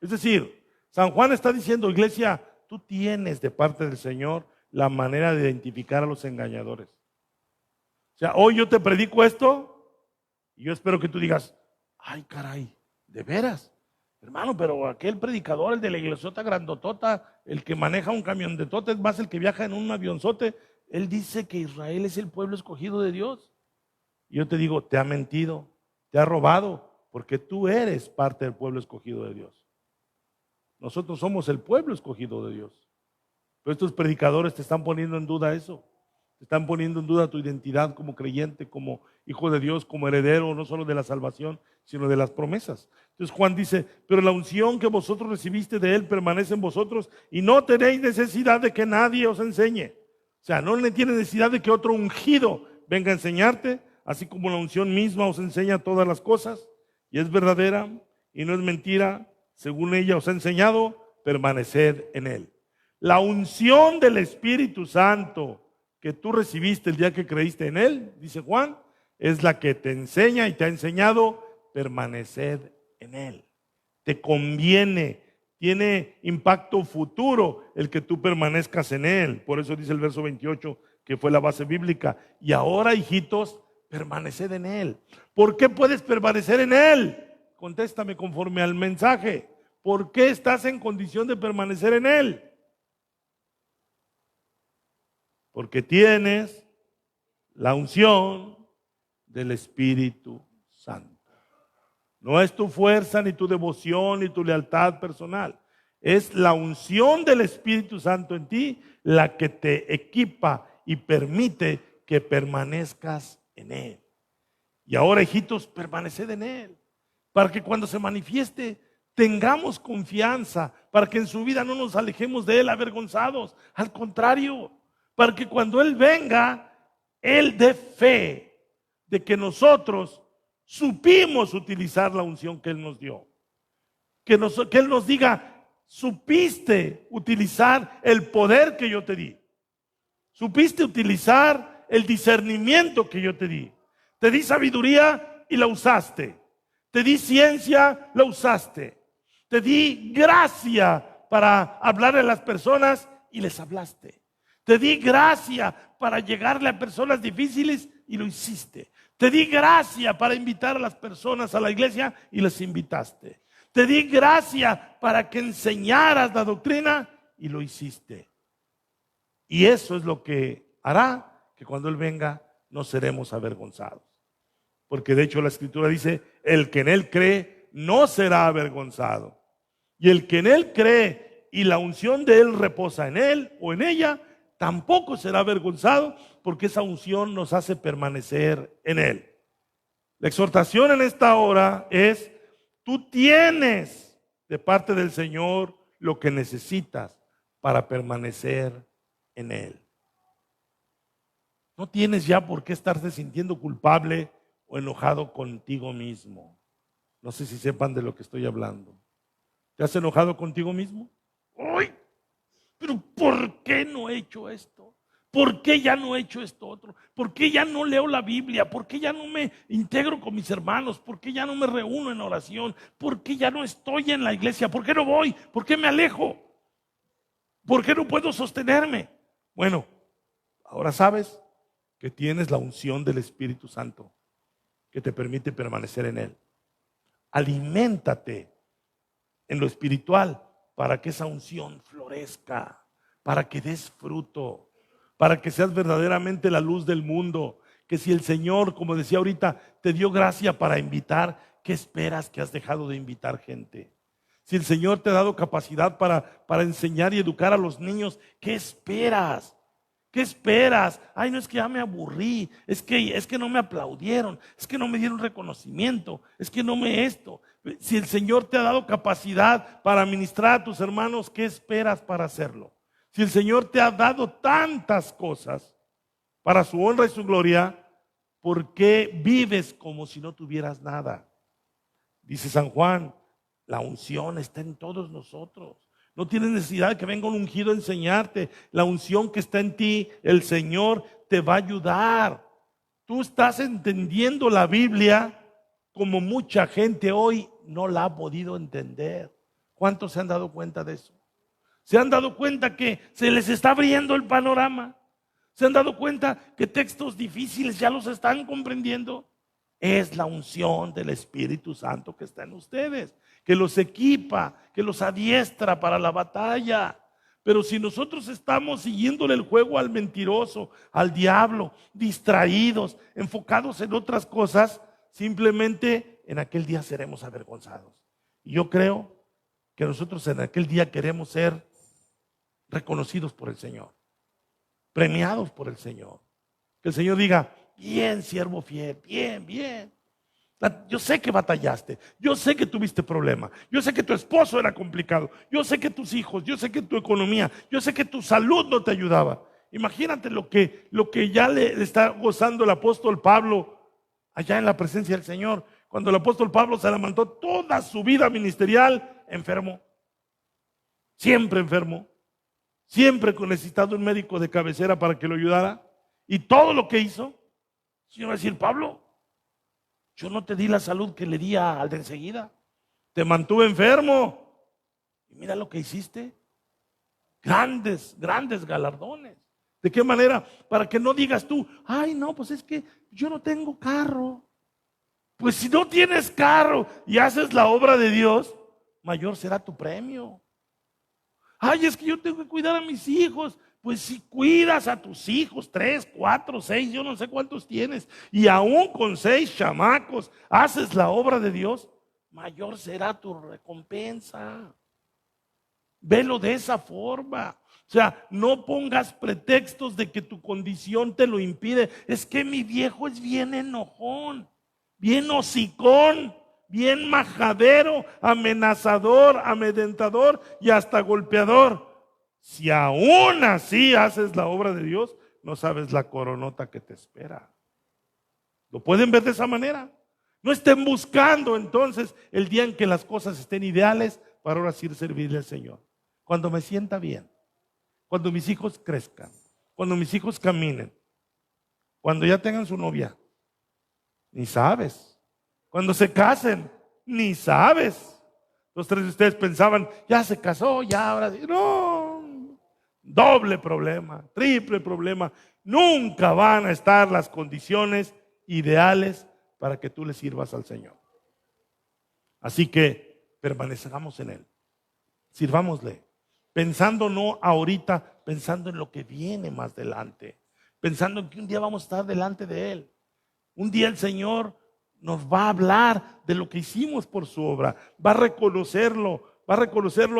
Es decir, San Juan está diciendo: iglesia, tú tienes de parte del Señor la manera de identificar a los engañadores. O sea, hoy yo te predico esto y yo espero que tú digas: ay, caray, ¿de veras? Hermano, pero aquel predicador, el de la iglesiota grandotota, el que maneja un camión de tote, es más el que viaja en un avionzote, él dice que Israel es el pueblo escogido de Dios. Y yo te digo: te ha mentido, te ha robado, porque tú eres parte del pueblo escogido de Dios. Nosotros somos el pueblo escogido de Dios. Pero estos predicadores te están poniendo en duda eso. Te están poniendo en duda tu identidad como creyente, como hijo de Dios, como heredero, no solo de la salvación, sino de las promesas. Entonces Juan dice: pero la unción que vosotros recibiste de Él permanece en vosotros y no tenéis necesidad de que nadie os enseñe. O sea, no tienes necesidad de que otro ungido venga a enseñarte, así como la unción misma os enseña todas las cosas, y es verdadera y no es mentira. Según ella os ha enseñado, permaneced en Él. La unción del Espíritu Santo que tú recibiste el día que creíste en Él, dice Juan, es la que te enseña y te ha enseñado: permaneced en Él. Te conviene, tiene impacto futuro el que tú permanezcas en Él. Por eso dice el verso 28, que fue la base bíblica: y ahora, hijitos, permaneced en Él. ¿Por qué puedes permanecer en Él? Contéstame conforme al mensaje. ¿Por qué estás en condición de permanecer en Él? Porque tienes la unción del Espíritu Santo. No es tu fuerza, ni tu devoción, ni tu lealtad personal. Es la unción del Espíritu Santo en ti la que te equipa y permite que permanezcas en Él. Y ahora, hijitos, permaneced en Él, para que cuando se manifieste tengamos confianza, para que en su vida no nos alejemos de Él avergonzados. Al contrario, para que cuando Él venga, Él dé fe de que nosotros supimos utilizar la unción que Él nos dio. Que Él nos diga, supiste utilizar el poder que yo te di. Supiste utilizar el discernimiento que yo te di. Te di sabiduría y la usaste. Te di ciencia, la usaste. Te di gracia para hablarle a las personas y les hablaste. Te di gracia para llegarle a personas difíciles y lo hiciste. Te di gracia para invitar a las personas a la iglesia y les invitaste. Te di gracia para que enseñaras la doctrina y lo hiciste. Y eso es lo que hará que cuando Él venga no seremos avergonzados. Porque de hecho la Escritura dice, el que en Él cree no será avergonzado. Y el que en Él cree y la unción de Él reposa en Él o en ella, tampoco será avergonzado, porque esa unción nos hace permanecer en Él. La exhortación en esta hora es, tú tienes de parte del Señor lo que necesitas para permanecer en Él. No tienes ya por qué estarte sintiendo culpable o enojado contigo mismo. No sé si sepan de lo que estoy hablando. ¿Te has enojado contigo mismo? ¡Ay! ¿Pero por qué no he hecho esto? ¿Por qué ya no he hecho esto otro? ¿Por qué ya no leo la Biblia? ¿Por qué ya no me integro con mis hermanos? ¿Por qué ya no me reúno en oración? ¿Por qué ya no estoy en la iglesia? ¿Por qué no voy? ¿Por qué me alejo? ¿Por qué no puedo sostenerme? Bueno, ahora sabes que tienes la unción del Espíritu Santo que te permite permanecer en Él. Aliméntate en lo espiritual para que esa unción florezca, para que des fruto, para que seas verdaderamente la luz del mundo. Que si el Señor, como decía ahorita, te dio gracia para invitar, ¿qué esperas que has dejado de invitar gente? Si el Señor te ha dado capacidad para enseñar y educar a los niños, ¿qué esperas? ¿Qué esperas? Ay, no, es que ya me aburrí, es que no me aplaudieron, es que no me dieron reconocimiento, es que no me esto. Si el Señor te ha dado capacidad para ministrar a tus hermanos, ¿qué esperas para hacerlo? Si el Señor te ha dado tantas cosas para su honra y su gloria, ¿por qué vives como si no tuvieras nada? Dice San Juan, la unción está en todos nosotros. No tienes necesidad de que venga un ungido a enseñarte. La unción que está en ti, el Señor te va a ayudar. Tú estás entendiendo la Biblia como mucha gente hoy no la ha podido entender. ¿Cuántos se han dado cuenta de eso? ¿Se han dado cuenta que se les está abriendo el panorama? ¿Se han dado cuenta que textos difíciles ya los están comprendiendo? Es la unción del Espíritu Santo que está en ustedes, que los equipa, que los adiestra para la batalla. Pero si nosotros estamos siguiéndole el juego al mentiroso, al diablo, distraídos, enfocados en otras cosas, simplemente en aquel día seremos avergonzados. Y yo creo que nosotros en aquel día queremos ser reconocidos por el Señor, premiados por el Señor. Que el Señor diga, bien, siervo fiel, bien, bien. Yo sé que batallaste, yo sé que tuviste problemas, yo sé que tu esposo era complicado, yo sé que tus hijos, yo sé que tu economía, yo sé que tu salud no te ayudaba. Imagínate lo que ya le está gozando el apóstol Pablo allá en la presencia del Señor, cuando el apóstol Pablo se levantó toda su vida ministerial enfermo, siempre enfermo, siempre necesitando un médico de cabecera para que lo ayudara, y todo lo que hizo, el Señor va a decir, Pablo, yo no te di la salud que le di al de enseguida. Te mantuve enfermo. Y mira lo que hiciste. Grandes, grandes galardones. ¿De qué manera? Para que no digas tú, ay no, pues es que yo no tengo carro. Pues si no tienes carro y haces la obra de Dios, mayor será tu premio. Ay, es que yo tengo que cuidar a mis hijos. Pues si cuidas a tus hijos, 3, 4, 6, yo no sé cuántos tienes, y aún con 6 chamacos haces la obra de Dios, mayor será tu recompensa. Velo de esa forma. O sea, no pongas pretextos de que tu condición te lo impide. Es que mi viejo es bien enojón. bien hocicón, bien majadero, amenazador, amedrentador y hasta golpeador. Si aún así haces la obra de Dios, no sabes la coronota que te espera. ¿Lo pueden ver de esa manera? No estén buscando entonces el día en que las cosas estén ideales para ahora sí servirle al Señor. Cuando me sienta bien, cuando mis hijos crezcan, cuando mis hijos caminen, cuando ya tengan su novia, ni sabes. Cuando se casen, ni sabes. Los tres de ustedes pensaban, ya se casó, ya ahora sí. No, doble problema, triple problema. Nunca van a estar las condiciones ideales para que tú le sirvas al Señor. Así que permanezcamos en Él, sirvámosle, pensando no ahorita, pensando en lo que viene más adelante, pensando en que un día vamos a estar delante de Él. Un día el Señor nos va a hablar de lo que hicimos por su obra, va a reconocerlo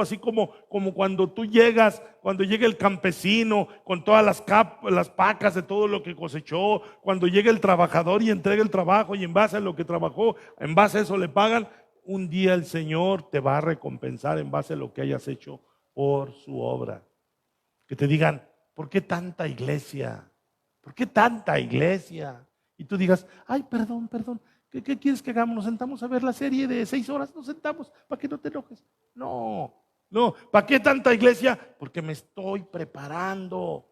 así como cuando tú llegas, cuando llega el campesino con todas las pacas de todo lo que cosechó, cuando llega el trabajador y entrega el trabajo y en base a lo que trabajó, en base a eso le pagan. Un día el Señor te va a recompensar en base a lo que hayas hecho por su obra. Que te digan, ¿por qué tanta iglesia? ¿Por qué tanta iglesia? Y tú digas, ay, perdón, ¿qué quieres que hagamos? ¿Nos sentamos a ver la serie de 6 horas? Nos sentamos, ¿para que no te enojes? No, ¿para qué tanta iglesia? Porque me estoy preparando,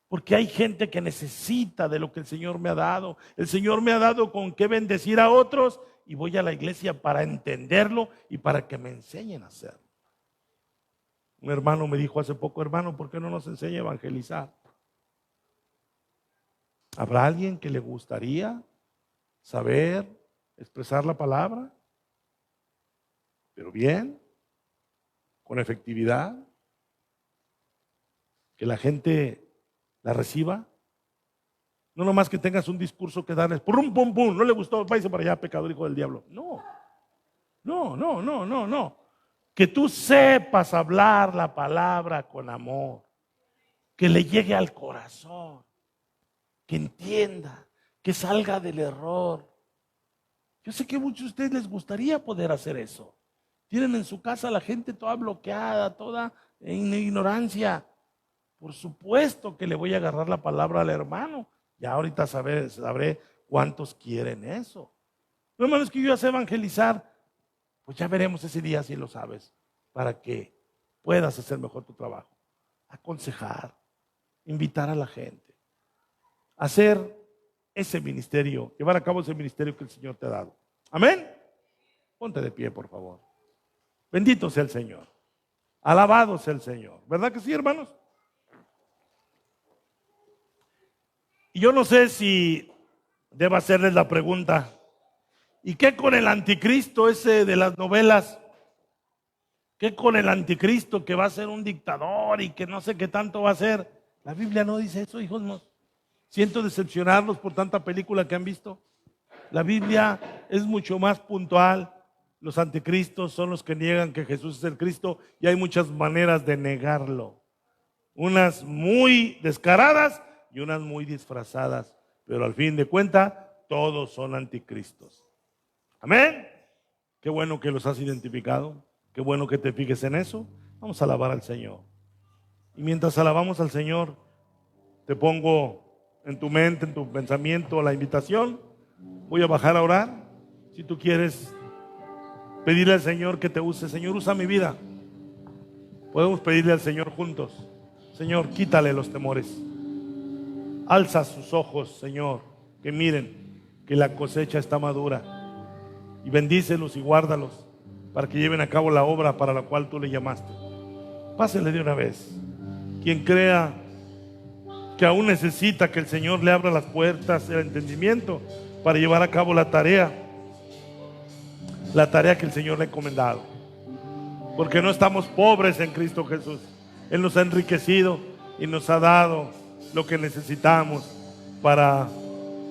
porque hay gente que necesita de lo que el Señor me ha dado. El Señor me ha dado con qué bendecir a otros y voy a la iglesia para entenderlo y para que me enseñen a hacerlo. Un hermano me dijo hace poco, hermano, ¿por qué no nos enseña a evangelizar? ¿Habrá alguien que le gustaría saber expresar la palabra? Pero bien, con efectividad, que la gente la reciba. No nomás que tengas un discurso que darles, pum, pum, pum, no le gustó, váyase para allá, pecador, hijo del diablo. No. Que tú sepas hablar la palabra con amor, que le llegue al corazón, que entienda, que salga del error. Yo sé que a muchos de ustedes les gustaría poder hacer eso. Tienen en su casa a la gente toda bloqueada, toda en ignorancia. Por supuesto que le voy a agarrar la palabra al hermano. Ya ahorita sabré cuántos quieren eso. No, hermano, es que yo ya sé evangelizar. Pues ya veremos ese día si lo sabes, para que puedas hacer mejor tu trabajo. Aconsejar, invitar a la gente, hacer ese ministerio, llevar a cabo ese ministerio que el Señor te ha dado. Amén. Ponte de pie, por favor. Bendito sea el Señor. Alabado sea el Señor. ¿Verdad que sí, hermanos? Y yo no sé si debo hacerles la pregunta, ¿y qué con el anticristo ese de las novelas? ¿Qué con el anticristo que va a ser un dictador y que no sé qué tanto va a ser? La Biblia no dice eso, hijos míos. Siento decepcionarlos por tanta película que han visto. La Biblia es mucho más puntual. Los anticristos son los que niegan que Jesús es el Cristo y hay muchas maneras de negarlo. Unas muy descaradas y unas muy disfrazadas. Pero al fin de cuentas, todos son anticristos. Amén. Qué bueno que los has identificado. Qué bueno que te fijes en eso. Vamos a alabar al Señor. Y mientras alabamos al Señor, te pongo en tu mente, en tu pensamiento, la invitación. Voy a bajar a orar. Si tú quieres pedirle al Señor que te use, Señor, usa mi vida. Podemos pedirle al Señor juntos. Señor, quítale los temores. Alza sus ojos, Señor, que miren que la cosecha está madura. Y bendícelos y guárdalos para que lleven a cabo la obra para la cual tú le llamaste. Pásenle de una vez. Quien crea que aún necesita que el Señor le abra las puertas del entendimiento para llevar a cabo la tarea que el Señor le ha encomendado. Porque no estamos pobres en Cristo Jesús. Él nos ha enriquecido y nos ha dado lo que necesitamos para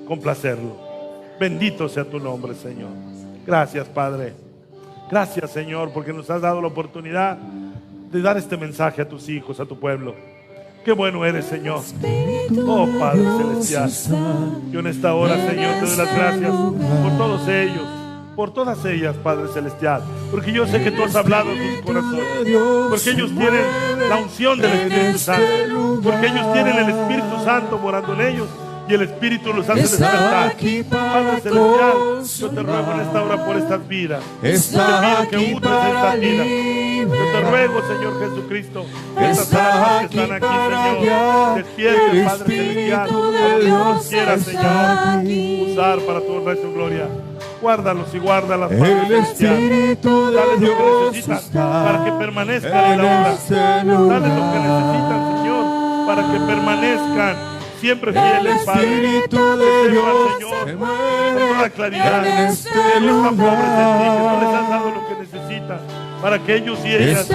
complacerlo. Bendito sea tu nombre, Señor. Gracias, Padre. Gracias, Señor, porque nos has dado la oportunidad de dar este mensaje a tus hijos, a tu pueblo. Qué bueno eres, Señor. Oh, Padre Celestial, yo en esta hora, Señor, te doy las gracias por todos ellos, por todas ellas, Padre Celestial, porque yo sé que tú has hablado en sus corazones, porque ellos tienen la unción del Espíritu Santo, porque ellos tienen el Espíritu Santo morando en ellos, y el Espíritu los hace despertar. Padre Celestial, yo te ruego en esta hora por estas vidas. Yo te pido que uses estas vidas. Yo te ruego, Señor Jesucristo, estas almas que están aquí, Señor, despierte, Padre Celestial, como tú nos quieras, Señor, usar para tu honra y tu gloria. Guárdalos y guárdalas, Padre Celestial. Dale lo que necesitan para que permanezcan en la obra. Dale lo que necesitan, Señor, para que permanezcan siempre fieles, Padre. Que sepan, Señor, con toda claridad que no están pobres en ti, que no les has dado lo que necesitan, para que ellos y ellas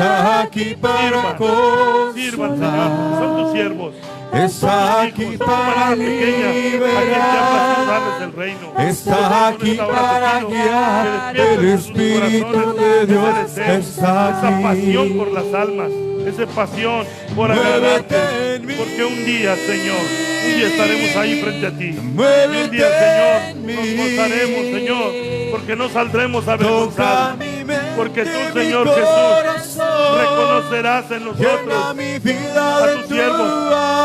sirvan, Señor, porque son tus siervos. Está aquí para pequeña, a quien te hablas darles el reino. Está aquí para guiar. El Espíritu de Dios está aquí. Esa pasión por las almas, esa pasión por agradarte, porque un día, Señor, un día estaremos ahí frente a ti. Y un día, Señor, nos gozaremos, Señor, porque no saldremos avergonzados. Porque tú, Señor Jesús, reconocerás en nosotros a tus siervos.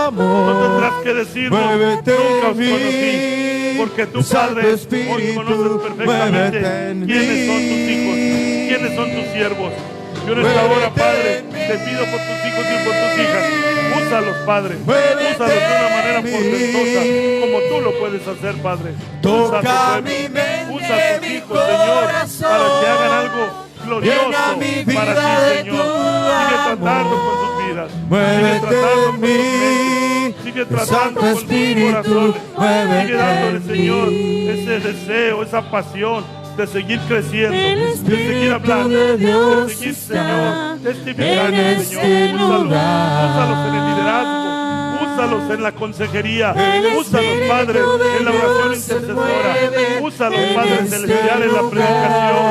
No tendrás que decirnos, nunca os conocí, porque tu Padre hoy conoces perfectamente quiénes son tus hijos, quiénes son tus siervos. Yo en esta hora, Padre, te pido por tus hijos y por tus hijas. Úsalos, Padre. Úsalos de una manera portentosa, como tú lo puedes hacer, Padre. Usa a tus hijos, Señor, para que hagan algo glorioso para ti, Señor. Sigue tratando con sus vidas. Sigue tratando con sus mentes. Sigue tratando con sus corazones. Sigue dándole, Señor, ese deseo, esa pasión de seguir creciendo, de seguir hablando, de seguir, Señor, testificando, Señor. Úsalos en el liderazgo, úsalos en la consejería, úsalos, Padre, en la oración intercesora, úsalos, Padre Celestial, en la predicación,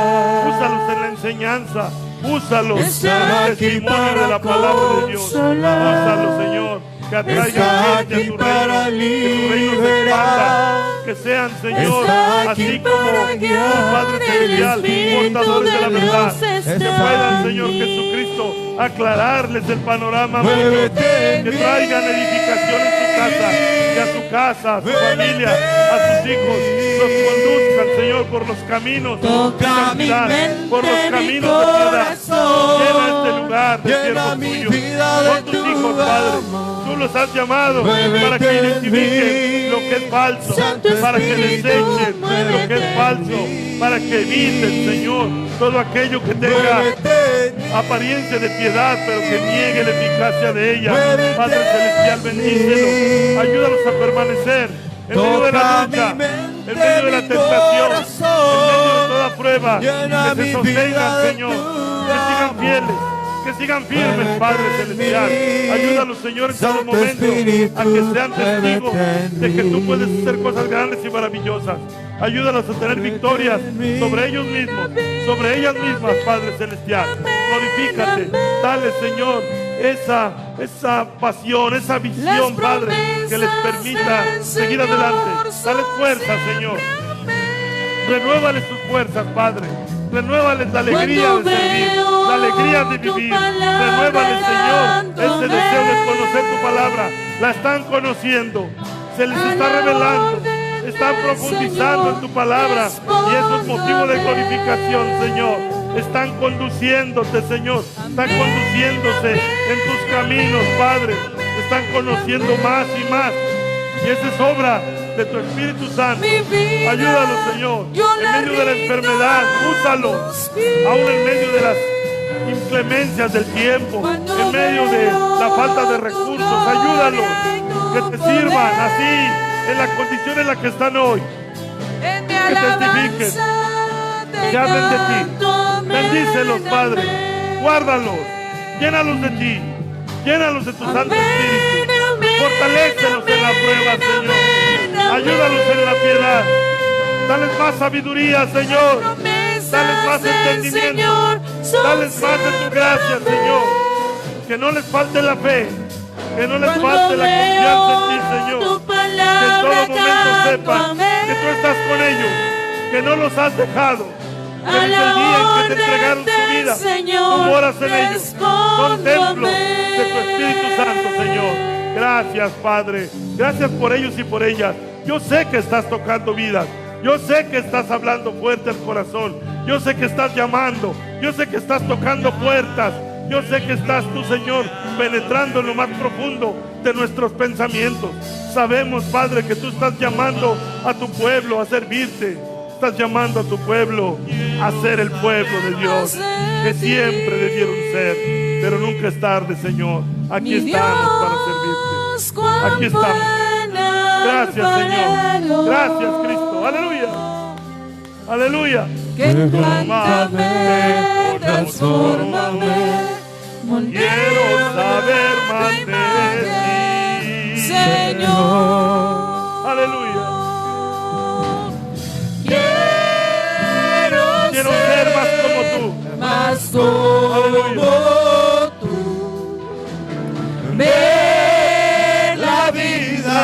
úsalos en la enseñanza, úsalos en el testimonio de la palabra de Dios, úsalos, Señor, que atraigan gente a tu reino, que tu reino se expanda, que sean, Señor, así como tu Padre Celestial, portadores de la verdad, que puedan, Señor Jesucristo, aclararles el panorama mundo, que traigan edificación en su casa, que a su casa, a su familia, a sus hijos, los conduzcan, Señor, por los caminos de santidad, por los caminos de piedad. Llena este lugar de siervos tuyos, con tus hijos, Padre. Tú los has llamado para que identifiquen lo que es falso, para que les echen lo que es falso, para que eviten, Señor, todo aquello que tenga apariencia de piedad, pero que niegue la eficacia de ella. Padre Celestial, bendícelos, ayúdalos a permanecer en medio de la lucha, en medio de la tentación, en medio de toda prueba, que se sostengan, Señor, que sigan fieles, que sigan firmes, Padre Celestial. Ayúdalos, Señor, en todo momento a que sean testigos de que tú puedes hacer cosas grandes y maravillosas. Ayúdalos a tener victorias sobre ellos mismos, sobre ellas mismas, Padre Celestial. Glorifícate, dale, Señor, esa pasión, esa visión, Padre, que les permita seguir adelante. Dale fuerza, Señor. Renuévales sus fuerzas, Padre. Renuévales la alegría de servir, la alegría de vivir. Renuévales, Señor, ese deseo de conocer tu palabra. La están conociendo, se les está revelando, están profundizando en tu palabra, y eso es motivo de glorificación, Señor. Están conduciéndote, Señor, están conduciéndose en tus caminos, Padre. Están conociendo más y más, y esa es obra de tu Espíritu Santo. Ayúdalos, Señor, en medio de la enfermedad, úsalos, aún en medio de las inclemencias del tiempo, en medio de la falta de recursos. Ayúdalos, que te sirvan así, en la condición en la que están hoy, que testifiquen, que hablen de ti. Bendícelos, Padre, guárdalos, llénalos de ti, llénalos de tu Santo Espíritu, fortalécelos en la prueba, Señor. Ayúdalos en la piedad. Dales más sabiduría, Señor. Dales más entendimiento. Dales más de tu gracia, Señor. Que no les falte la fe. Que no les falte la confianza en ti, Señor. Que en todo momento sepan que tú estás con ellos, que no los has dejado. Que desde el día en que te entregaron su vida, tú moras en ellos. Son templos de tu Espíritu Santo, Señor. Gracias, Padre. Gracias por ellos y por ellas. Yo sé que estás tocando vidas. Yo sé que estás hablando fuerte al corazón. Yo sé que estás llamando. Yo sé que estás tocando puertas. Yo sé que estás tú, Señor, penetrando en lo más profundo de nuestros pensamientos. Sabemos, Padre, que tú estás llamando a tu pueblo a servirte. Estás llamando a tu pueblo a ser el pueblo de Dios, que siempre debieron ser. Pero nunca es tarde, Señor. Aquí estamos para servirte. Aquí estamos. Gracias, Señor. Gracias, Cristo. Aleluya. Aleluya. Quebrántame, transfórmame. Quiero saber más de ti, Señor. Aleluya. Quiero ser más como tú. Más como tú. Ver la vida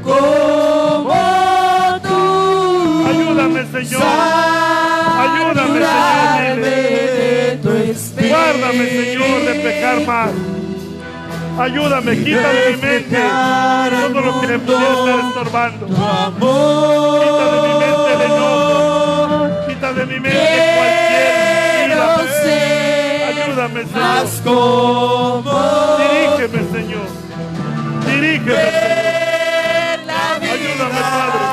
como tú. Ayúdame, Señor. Ayúdame, Señor. De tu espíritu. Guárdame, Señor, de pecar más. Ayúdame, quita de mi mente todo lo que me pudiera estar estorbando. Quita de mi mente el enojo. Quita de mi mente cualquier ira. Ayúdame, Señor. Dirígeme, Señor. Dirígeme, Señor. Ayúdame, Padre.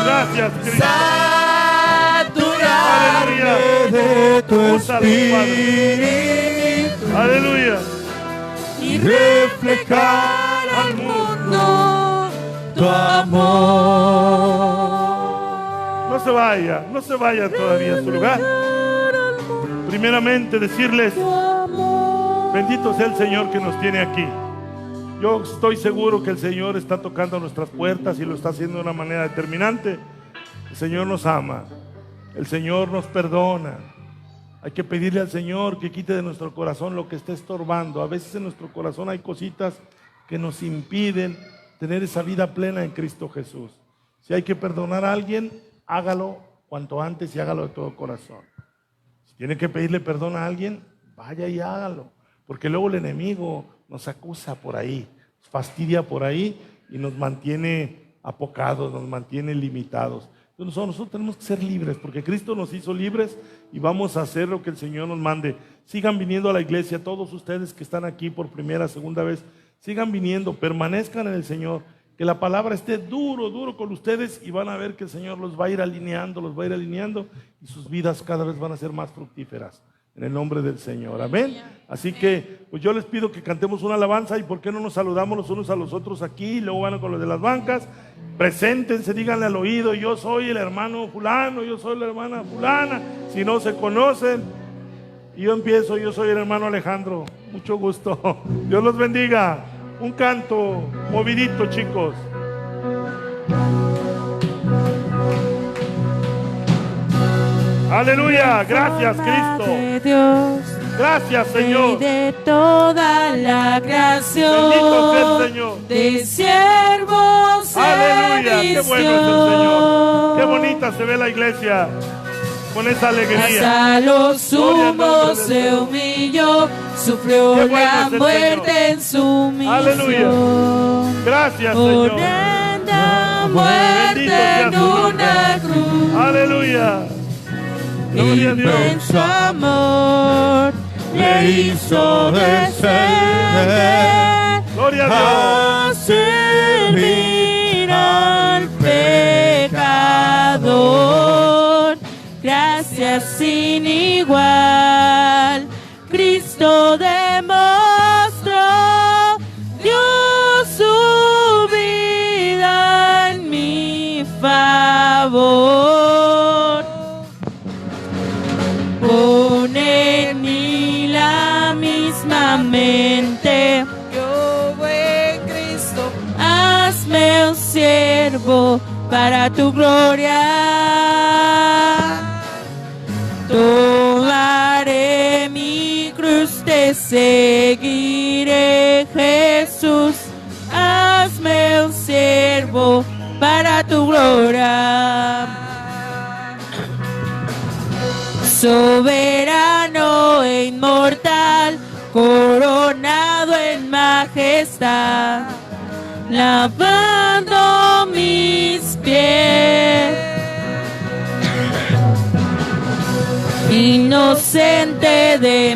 Gracias, Señor. Gracias, Cristo. Aleluya. De tu Úsalo, Padre. Aleluya. Y reflejar al mundo tu amor. No se vaya todavía a su lugar. Primeramente decirles, bendito sea el Señor que nos tiene aquí. Yo estoy seguro que el Señor está tocando nuestras puertas y lo está haciendo de una manera determinante. El Señor nos ama, el Señor nos perdona. Hay que pedirle al Señor que quite de nuestro corazón lo que esté estorbando. A veces en nuestro corazón hay cositas que nos impiden tener esa vida plena en Cristo Jesús. Si hay que perdonar a alguien, hágalo cuanto antes y hágalo de todo corazón. Si tiene que pedirle perdón a alguien, vaya y hágalo. Porque luego el enemigo nos acusa por ahí, nos fastidia por ahí y nos mantiene apocados, nos mantiene limitados. Entonces nosotros tenemos que ser libres, porque Cristo nos hizo libres y vamos a hacer lo que el Señor nos mande. Sigan viniendo a la iglesia, todos ustedes que están aquí por primera, segunda vez, sigan viniendo, permanezcan en el Señor, que la palabra esté duro con ustedes y van a ver que el Señor los va a ir alineando, y sus vidas cada vez van a ser más fructíferas. En el nombre del Señor, amén. Así que pues yo les pido que cantemos una alabanza y por qué no nos saludamos los unos a los otros aquí y luego van con los de las bancas. Preséntense, díganle al oído, yo soy el hermano fulano, yo soy la hermana fulana. Si no se conocen, y yo empiezo, yo soy el hermano Alejandro. Mucho gusto. Dios los bendiga. Un canto movidito, chicos. Aleluya, gracias Cristo. Gracias, Señor. De toda la creación. Bendito sea el Señor. De siervos. Aleluya, qué bueno es el Señor. Qué bonita se ve la iglesia con esa alegría. Hasta los sumos se humilló, sufrió Qué bueno la es el muerte Señor. en su misión. Aleluya. Gracias, Señor. Horrenda Bendito muerte sea en su nombre. una cruz. Aleluya. Gloria a Dios. Inmenso amor le hizo descender Gloria a Dios. a servir al pecador. Gracias sin igual, Cristo demostró, dio su vida en mi favor. Pone en mí la misma mente, yo buen Cristo, hazme un siervo para tu gloria. Tomaré mi seguiré, Jesús, hazme un siervo para tu gloria. Soberano e inmortal, coronado en majestad, lavando mis pies, inocente de